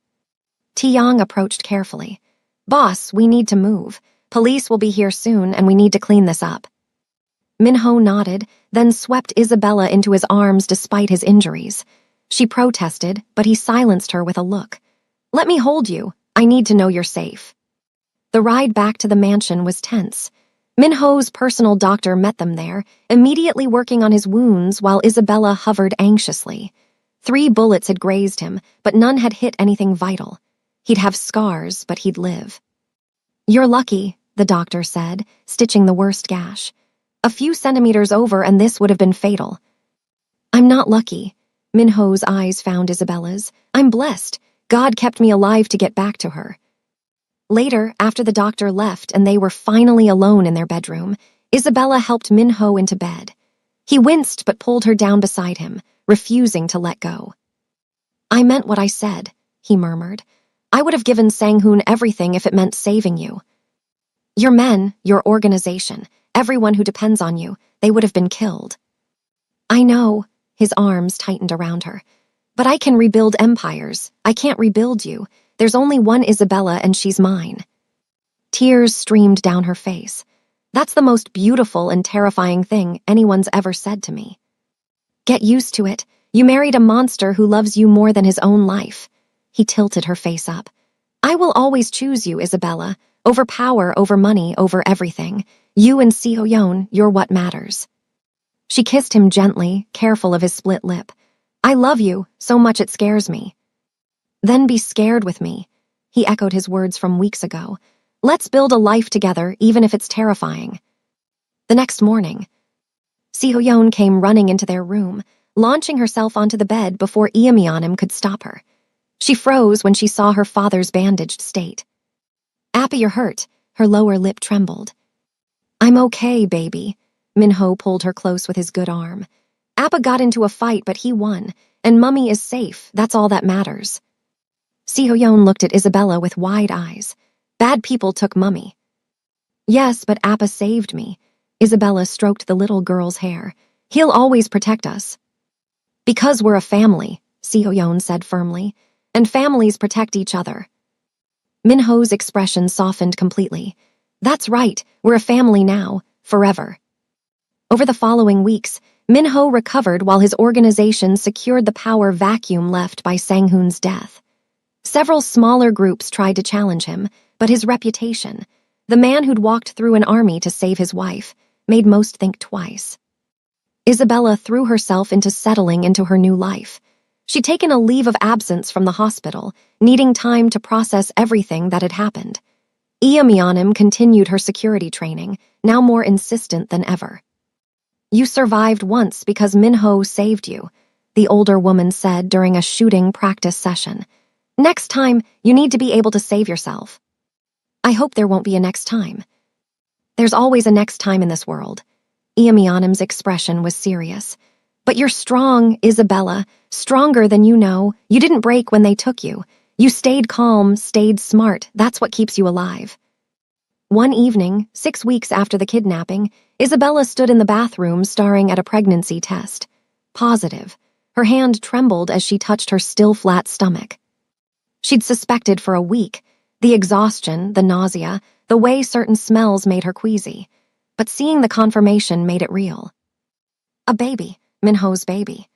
Taeyong approached carefully. "Boss, we need to move. Police will be here soon, and we need to clean this up." Min-ho nodded, then swept Isabella into his arms despite his injuries. She protested, but he silenced her with a look. "Let me hold you. I need to know you're safe." The ride back to the mansion was tense. Min-ho's personal doctor met them there, immediately working on his wounds while Isabella hovered anxiously. 3 bullets had grazed him, but none had hit anything vital. He'd have scars, but he'd live. "You're lucky," the doctor said, stitching the worst gash. "A few centimeters over and this would have been fatal." "I'm not lucky." Min-ho's eyes found Isabella's. "I'm blessed. God kept me alive to get back to her." Later, after the doctor left and they were finally alone in their bedroom, Isabella helped Min-ho into bed. He winced but pulled her down beside him, refusing to let go. "I meant what I said," he murmured. "I would have given Sang-hoon everything if it meant saving you. Your men, your organization, everyone who depends on you, they would have been killed." "I know," his arms tightened around her. "But I can rebuild empires. I can't rebuild you. There's only one Isabella and she's mine." Tears streamed down her face. "That's the most beautiful and terrifying thing anyone's ever said to me." "Get used to it. You married a monster who loves you more than his own life." He tilted her face up. "I will always choose you, Isabella. Over power, over money, over everything. You and Seo-yeon, you're what matters." She kissed him gently, careful of his split lip. "I love you, so much it scares me." "Then be scared with me." He echoed his words from weeks ago. "Let's build a life together, even if it's terrifying." The next morning, Seo-yeon came running into their room, launching herself onto the bed before Eamyeonim could stop her. She froze when she saw her father's bandaged state. "Appa, you're hurt." Her lower lip trembled. "I'm okay, baby." Min-ho pulled her close with his good arm. "Appa got into a fight, but he won, and Mummy is safe. That's all that matters." Seo-yeon looked at Isabella with wide eyes. "Bad people took Mummy." "Yes, but Appa saved me." Isabella stroked the little girl's hair. "He'll always protect us." "Because we're a family," Seo-yeon said firmly, "and families protect each other." Min-ho's expression softened completely. "That's right, we're a family now, forever." Over the following weeks, Min-ho recovered while his organization secured the power vacuum left by Sang-hoon's death. Several smaller groups tried to challenge him, but his reputation, the man who'd walked through an army to save his wife, made most think twice. Isabella threw herself into settling into her new life. She'd taken a leave of absence from the hospital, needing time to process everything that had happened. MUMMYYY continued her security training, now more insistent than ever. "You survived once because Minho saved you," the older woman said during a shooting practice session. "Next time, you need to be able to save yourself." "I hope there won't be a next time." "There's always a next time in this world." MUMMYYY's expression was serious. "But you're strong, Isabella, stronger than you know. You didn't break when they took you. You stayed calm, stayed smart. That's what keeps you alive." One evening, 6 weeks after the kidnapping, Isabella stood in the bathroom staring at a pregnancy test. Positive. Her hand trembled as she touched her still flat stomach. She'd suspected for a week, the exhaustion, the nausea, the way certain smells made her queasy. But seeing the confirmation made it real. A baby, Minho's baby.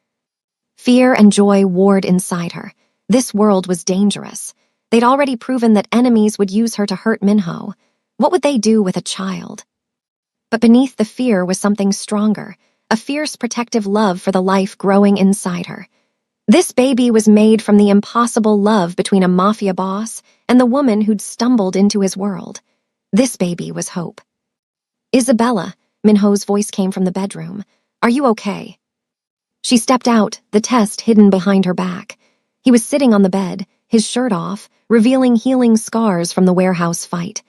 Fear and joy warred inside her. This world was dangerous. They'd already proven that enemies would use her to hurt Minho. What would they do with a child? But beneath the fear was something stronger, a fierce protective love for the life growing inside her. This baby was made from the impossible love between a mafia boss and the woman who'd stumbled into his world. This baby was hope. "Isabella," Minho's voice came from the bedroom. "Are you okay?" She stepped out, the test hidden behind her back. He was sitting on the bed, his shirt off, revealing healing scars from the warehouse fight.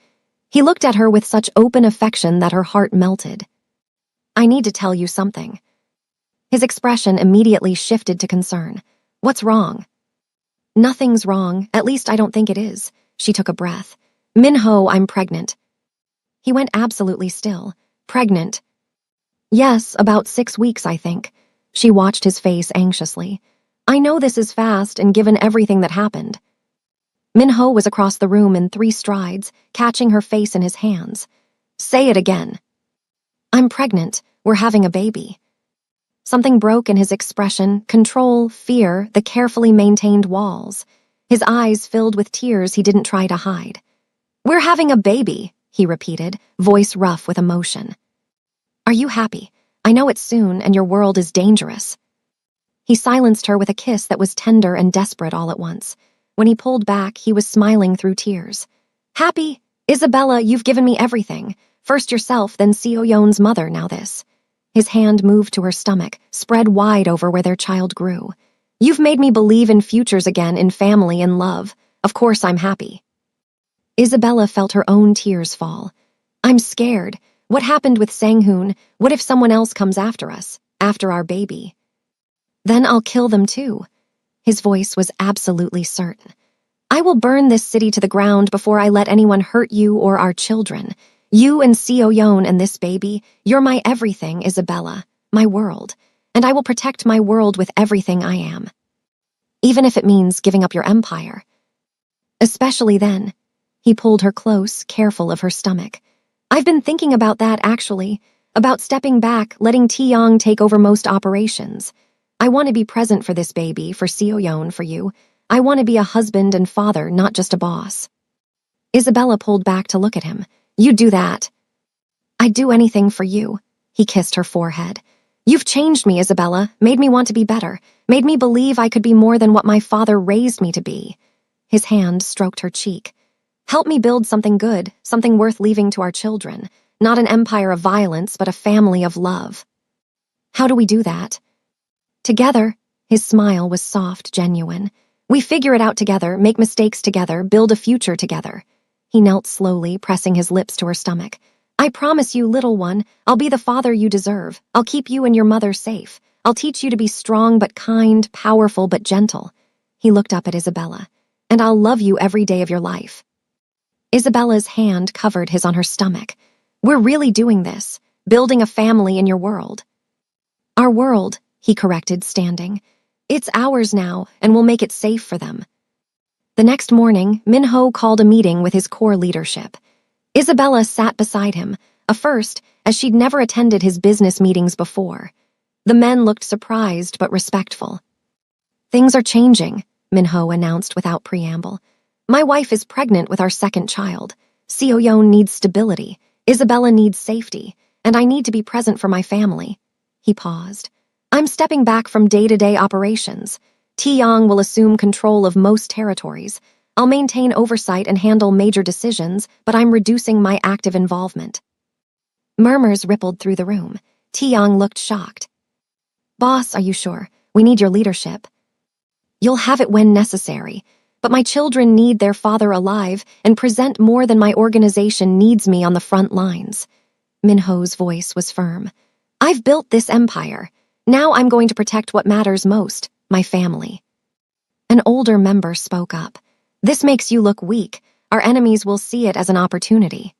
He looked at her with such open affection that her heart melted. "I need to tell you something." His expression immediately shifted to concern. "What's wrong?" "Nothing's wrong, at least I don't think it is." She took a breath. "Minho, I'm pregnant." He went absolutely still. "Pregnant?" "Yes, about 6 weeks, I think." She watched his face anxiously. "I know this is fast and given everything that happened." Minho was across the room in 3 strides, catching her face in his hands. "Say it again." "I'm pregnant. We're having a baby." Something broke in his expression, control, fear, the carefully maintained walls. His eyes filled with tears he didn't try to hide. "We're having a baby," he repeated, voice rough with emotion. "Are you happy? I know it's soon, and your world is dangerous." He silenced her with a kiss that was tender and desperate all at once. When he pulled back, he was smiling through tears. "Happy? Isabella, you've given me everything. First yourself, then Sioyon's mother, now this." His hand moved to her stomach, spread wide over where their child grew. "You've made me believe in futures again, in family and love. Of course I'm happy." Isabella felt her own tears fall. "I'm scared. What happened with Sanghoon? What if someone else comes after us, after our baby?" "Then I'll kill them too." His voice was absolutely certain. "I will burn this city to the ground before I let anyone hurt you or our children. You and Sioyon and this baby, you're my everything, Isabella, my world. And I will protect my world with everything I am. Even if it means giving up your empire. Especially then." He pulled her close, careful of her stomach. "I've been thinking about that, actually. About stepping back, letting Taeyong take over most operations. I want to be present for this baby, for Sioyon, for you. I want to be a husband and father, not just a boss." Isabella pulled back to look at him. "You do that." "I'd do anything for you." He kissed her forehead. "You've changed me, Isabella, made me want to be better, made me believe I could be more than what my father raised me to be." His hand stroked her cheek. "Help me build something good, something worth leaving to our children. Not an empire of violence, but a family of love." "How do we do that?" "Together." His smile was soft, genuine. "We figure it out together, make mistakes together, build a future together." He knelt slowly, pressing his lips to her stomach. "I promise you, little one, I'll be the father you deserve. I'll keep you and your mother safe. I'll teach you to be strong but kind, powerful but gentle." He looked up at Isabella. "And I'll love you every day of your life." Isabella's hand covered his on her stomach. "We're really doing this, building a family in your world." "Our world," he corrected, standing. "It's ours now, and we'll make it safe for them." The next morning, Minho called a meeting with his core leadership. Isabella sat beside him, a first, as she'd never attended his business meetings before. The men looked surprised but respectful. "Things are changing," Minho announced without preamble. My wife is pregnant with our second child. Seoyeon needs stability, Isabella needs safety, and I need to be present for my family. He paused. I'm stepping back from day-to-day operations. Taeyong will assume control of most territories. I'll maintain oversight and handle major decisions, but I'm reducing my active involvement. Murmurs rippled through the room. Taeyong looked shocked. Boss, are you sure? We need your leadership. You'll have it when necessary, but my children need their father alive and present more than my organization needs me on the front lines. Minho's voice was firm. I've built this empire. Now I'm going to protect what matters most, my family. An older member spoke up. This makes you look weak. Our enemies will see it as an opportunity.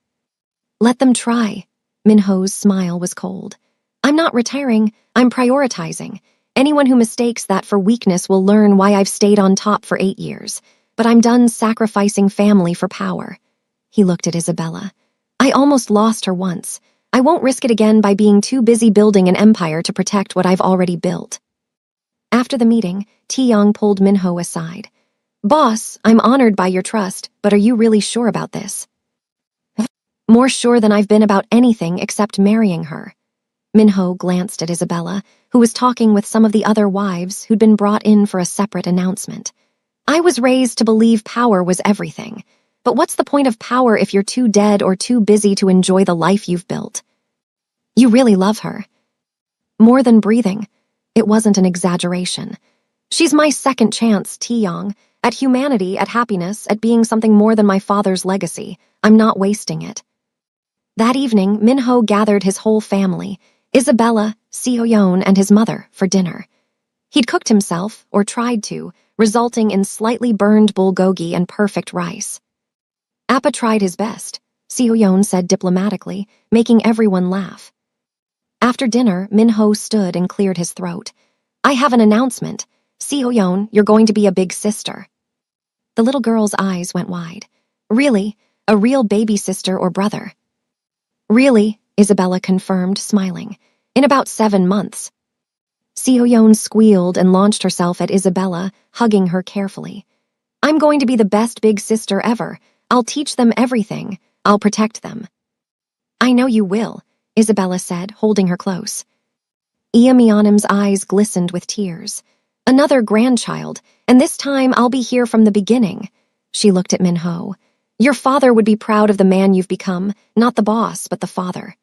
Let them try. Minho's smile was cold. I'm not retiring, I'm prioritizing. Anyone who mistakes that for weakness will learn why I've stayed on top for 8 years. But I'm done sacrificing family for power. He looked at Isabella. I almost lost her once. I won't risk it again by being too busy building an empire to protect what I've already built. After the meeting, Taeyong pulled Minho aside. Boss, I'm honored by your trust, but are you really sure about this? More sure than I've been about anything except marrying her. Minho glanced at Isabella, who was talking with some of the other wives who'd been brought in for a separate announcement. I was raised to believe power was everything. But what's the point of power if you're too dead or too busy to enjoy the life you've built? You really love her. More than breathing. It wasn't an exaggeration. She's my second chance, Taeyong, at humanity, at happiness, at being something more than my father's legacy. I'm not wasting it. That evening, Minho gathered his whole family, Isabella, Seoyeon, and his mother, for dinner. He'd cooked himself, or tried to, resulting in slightly burned bulgogi and perfect rice. Appa tried his best, Seoyeon said diplomatically, making everyone laugh. After dinner, Minho stood and cleared his throat. I have an announcement. Seoyeon, you're going to be a big sister. The little girl's eyes went wide. Really? A real baby sister or brother? Really, Isabella confirmed, smiling. In about 7 months. Seoyeon squealed and launched herself at Isabella, hugging her carefully. I'm going to be the best big sister ever. I'll teach them everything. I'll protect them. I know you will, Isabella said, holding her close. Myeonim's eyes glistened with tears. Another grandchild, and this time I'll be here from the beginning. She looked at Minho. Your father would be proud of the man you've become, not the boss, but the father.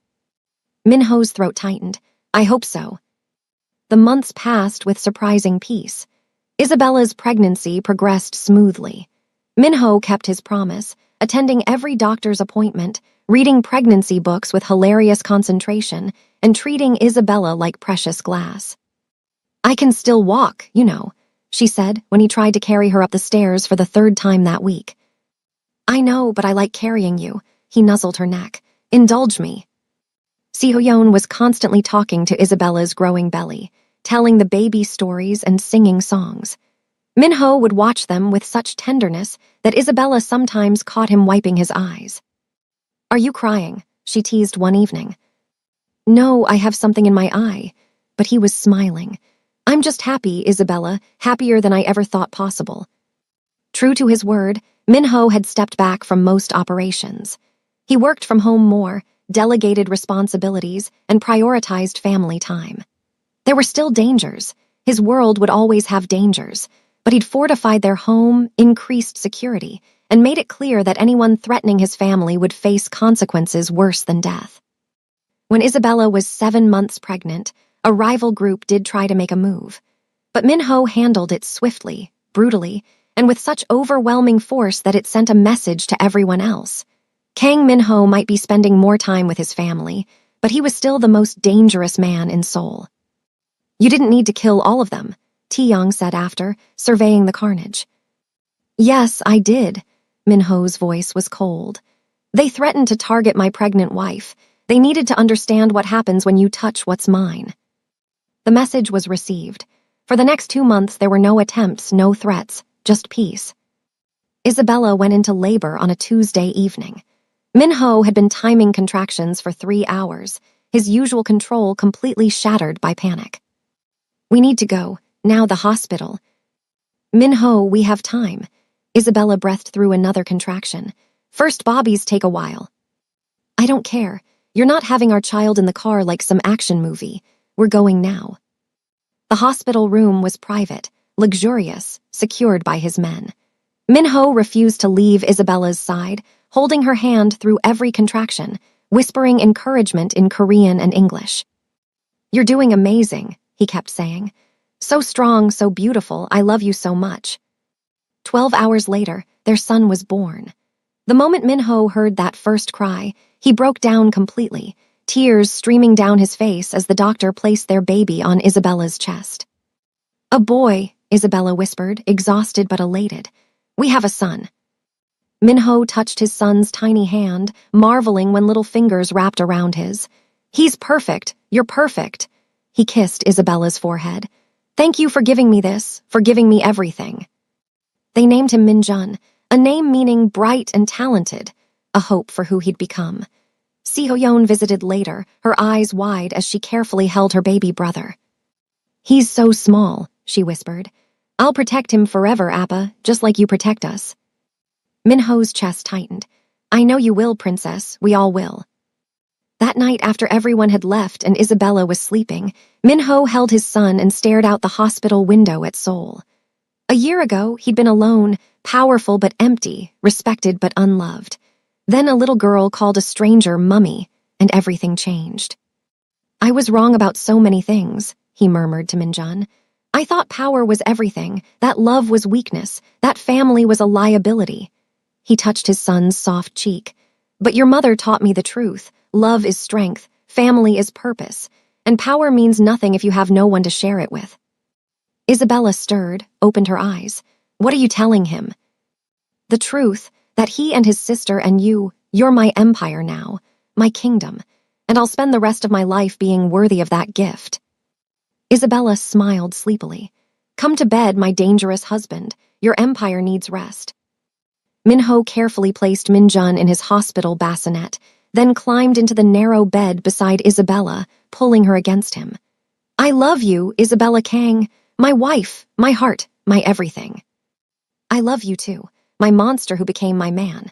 Minho's throat tightened. I hope so. The months passed with surprising peace. Isabella's pregnancy progressed smoothly. Minho kept his promise, attending every doctor's appointment, reading pregnancy books with hilarious concentration, and treating Isabella like precious glass. I can still walk, you know, she said when he tried to carry her up the stairs for the 3rd time that week. I know, but I like carrying you, he nuzzled her neck. Indulge me. Seoyeon was constantly talking to Isabella's growing belly, telling the baby stories and singing songs. Minho would watch them with such tenderness that Isabella sometimes caught him wiping his eyes. Are you crying? She teased one evening. No, I have something in my eye. But he was smiling. I'm just happy, Isabella, happier than I ever thought possible. True to his word, Minho had stepped back from most operations. He worked from home more, delegated responsibilities, and prioritized family time. There were still dangers. His world would always have dangers, but he'd fortified their home, increased security, and made it clear that anyone threatening his family would face consequences worse than death. When Isabella was 7 months pregnant, a rival group did try to make a move. But Minho handled it swiftly, brutally, and with such overwhelming force that it sent a message to everyone else. Kang Minho might be spending more time with his family, but he was still the most dangerous man in Seoul. You didn't need to kill all of them, Taeyong said after, surveying the carnage. Yes, I did. Minho's voice was cold. They threatened to target my pregnant wife. They needed to understand what happens when you touch what's mine. The message was received. For the next 2 months, there were no attempts, no threats, just peace. Isabella went into labor on a Tuesday evening. Minho had been timing contractions for 3 hours, his usual control completely shattered by panic. We need to go, now the hospital. Minho, we have time. Isabella breathed through another contraction. First Bobbies take a while. I don't care. You're not having our child in the car like some action movie. We're going now. The hospital room was private, luxurious, secured by his men. Minho refused to leave Isabella's side, holding her hand through every contraction, whispering encouragement in Korean and English. You're doing amazing, he kept saying. So strong, so beautiful, I love you so much. 12 hours later, their son was born. The moment Minho heard that first cry, he broke down completely, tears streaming down his face as the doctor placed their baby on Isabella's chest. A boy, Isabella whispered, exhausted but elated. We have a son. Minho touched his son's tiny hand, marveling when little fingers wrapped around his. He's perfect. You're perfect. He kissed Isabella's forehead. Thank you for giving me this, for giving me everything. They named him Minjun, a name meaning bright and talented, a hope for who he'd become. Seoyeon visited later, her eyes wide as she carefully held her baby brother. He's so small, she whispered. I'll protect him forever, Appa, just like you protect us. Minho's chest tightened. I know you will, princess, we all will. That night, after everyone had left and Isabella was sleeping, Minho held his son and stared out the hospital window at Seoul. A year ago, he'd been alone, powerful but empty, respected but unloved. Then a little girl called a stranger Mummy, and everything changed. I was wrong about so many things, he murmured to Minjun. I thought power was everything, that love was weakness, that family was a liability. He touched his son's soft cheek. But your mother taught me the truth. Love is strength, family is purpose, and power means nothing if you have no one to share it with. Isabella stirred, opened her eyes. What are you telling him? The truth, that he and his sister and you're my empire now, my kingdom, and I'll spend the rest of my life being worthy of that gift. Isabella smiled sleepily. Come to bed, my dangerous husband. Your empire needs rest. Minho carefully placed Minjun in his hospital bassinet, then climbed into the narrow bed beside Isabella, pulling her against him. I love you, Isabella Kang, my wife, my heart, my everything. I love you too, my monster who became my man.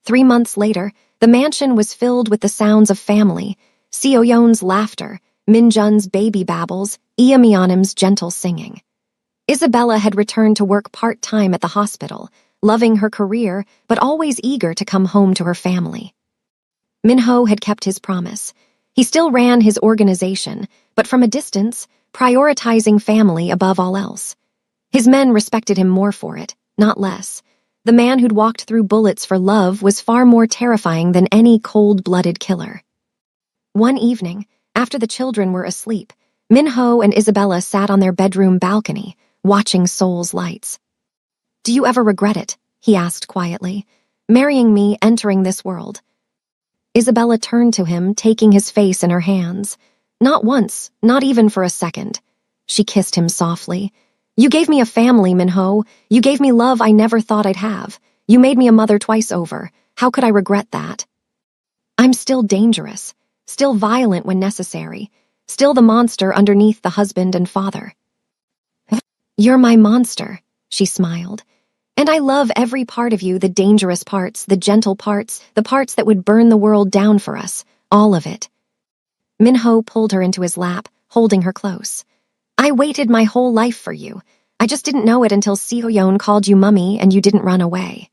3 months later, the mansion was filled with the sounds of family, Seoyeon's laughter, Minjun's baby babbles, Iamyeonim's gentle singing. Isabella had returned to work part-time at the hospital, loving her career but always eager to come home to her family. Minho had kept his promise. He still ran his organization, but from a distance, prioritizing family above all else. His men respected him more for it, not less. The man who'd walked through bullets for love was far more terrifying than any cold-blooded killer. One evening, after the children were asleep, Minho and Isabella sat on their bedroom balcony, watching Seoul's lights. Do you ever regret it? He asked quietly. Marrying me, entering this world. Isabella turned to him, taking his face in her hands. Not once, not even for a second. She kissed him softly. You gave me a family, Minho. You gave me love I never thought I'd have. You made me a mother twice over. How could I regret that? I'm still dangerous, still violent when necessary, still the monster underneath the husband and father. You're my monster, she smiled. And I love every part of you, the dangerous parts, the gentle parts, the parts that would burn the world down for us, all of it. Minho pulled her into his lap, holding her close. I waited my whole life for you. I just didn't know it until Seoyeon called you Mummy and you didn't run away.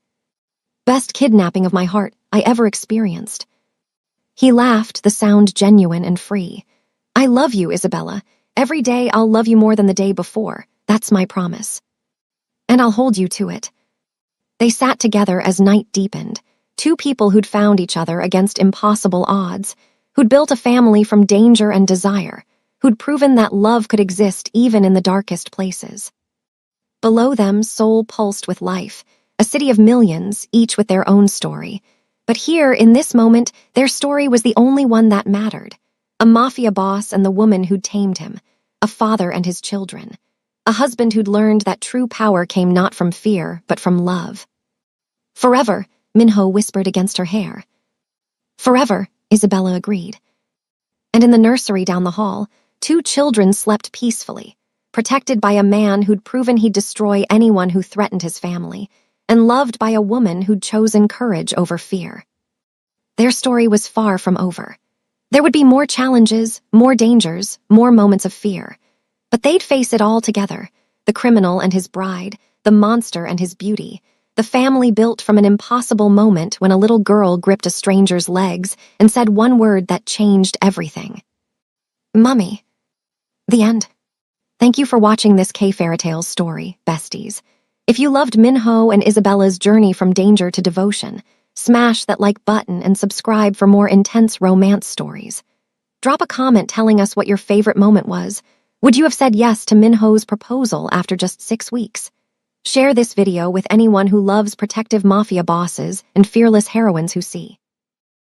Best kidnapping of my heart I ever experienced. He laughed, the sound genuine and free. I love you, Isabella. Every day I'll love you more than the day before. That's my promise. And I'll hold you to it. They sat together as night deepened, two people who'd found each other against impossible odds, who'd built a family from danger and desire, who'd proven that love could exist even in the darkest places. Below them, Seoul pulsed with life, a city of millions, each with their own story. But here, in this moment, their story was the only one that mattered. A mafia boss and the woman who'd tamed him, a father and his children, a husband who'd learned that true power came not from fear, but from love. Forever, Minho whispered against her hair. Forever, Isabella agreed. And in the nursery down the hall, two children slept peacefully. protected by a man who'd proven he'd destroy anyone who threatened his family, and loved by a woman who'd chosen courage over fear. Their story was far from over. There would be more challenges, more dangers, more moments of fear. But they'd face it all together, the criminal and his bride, the monster and his beauty, the family built from an impossible moment when a little girl gripped a stranger's legs and said one word that changed everything. Mummy. The end. Thank you for watching this K-Fairy Tales story, besties. If you loved Minho and Isabella's journey from danger to devotion, smash that like button and subscribe for more intense romance stories. Drop a comment telling us what your favorite moment was. Would you have said yes to Minho's proposal after just 6 weeks? Share this video with anyone who loves protective mafia bosses and fearless heroines who see.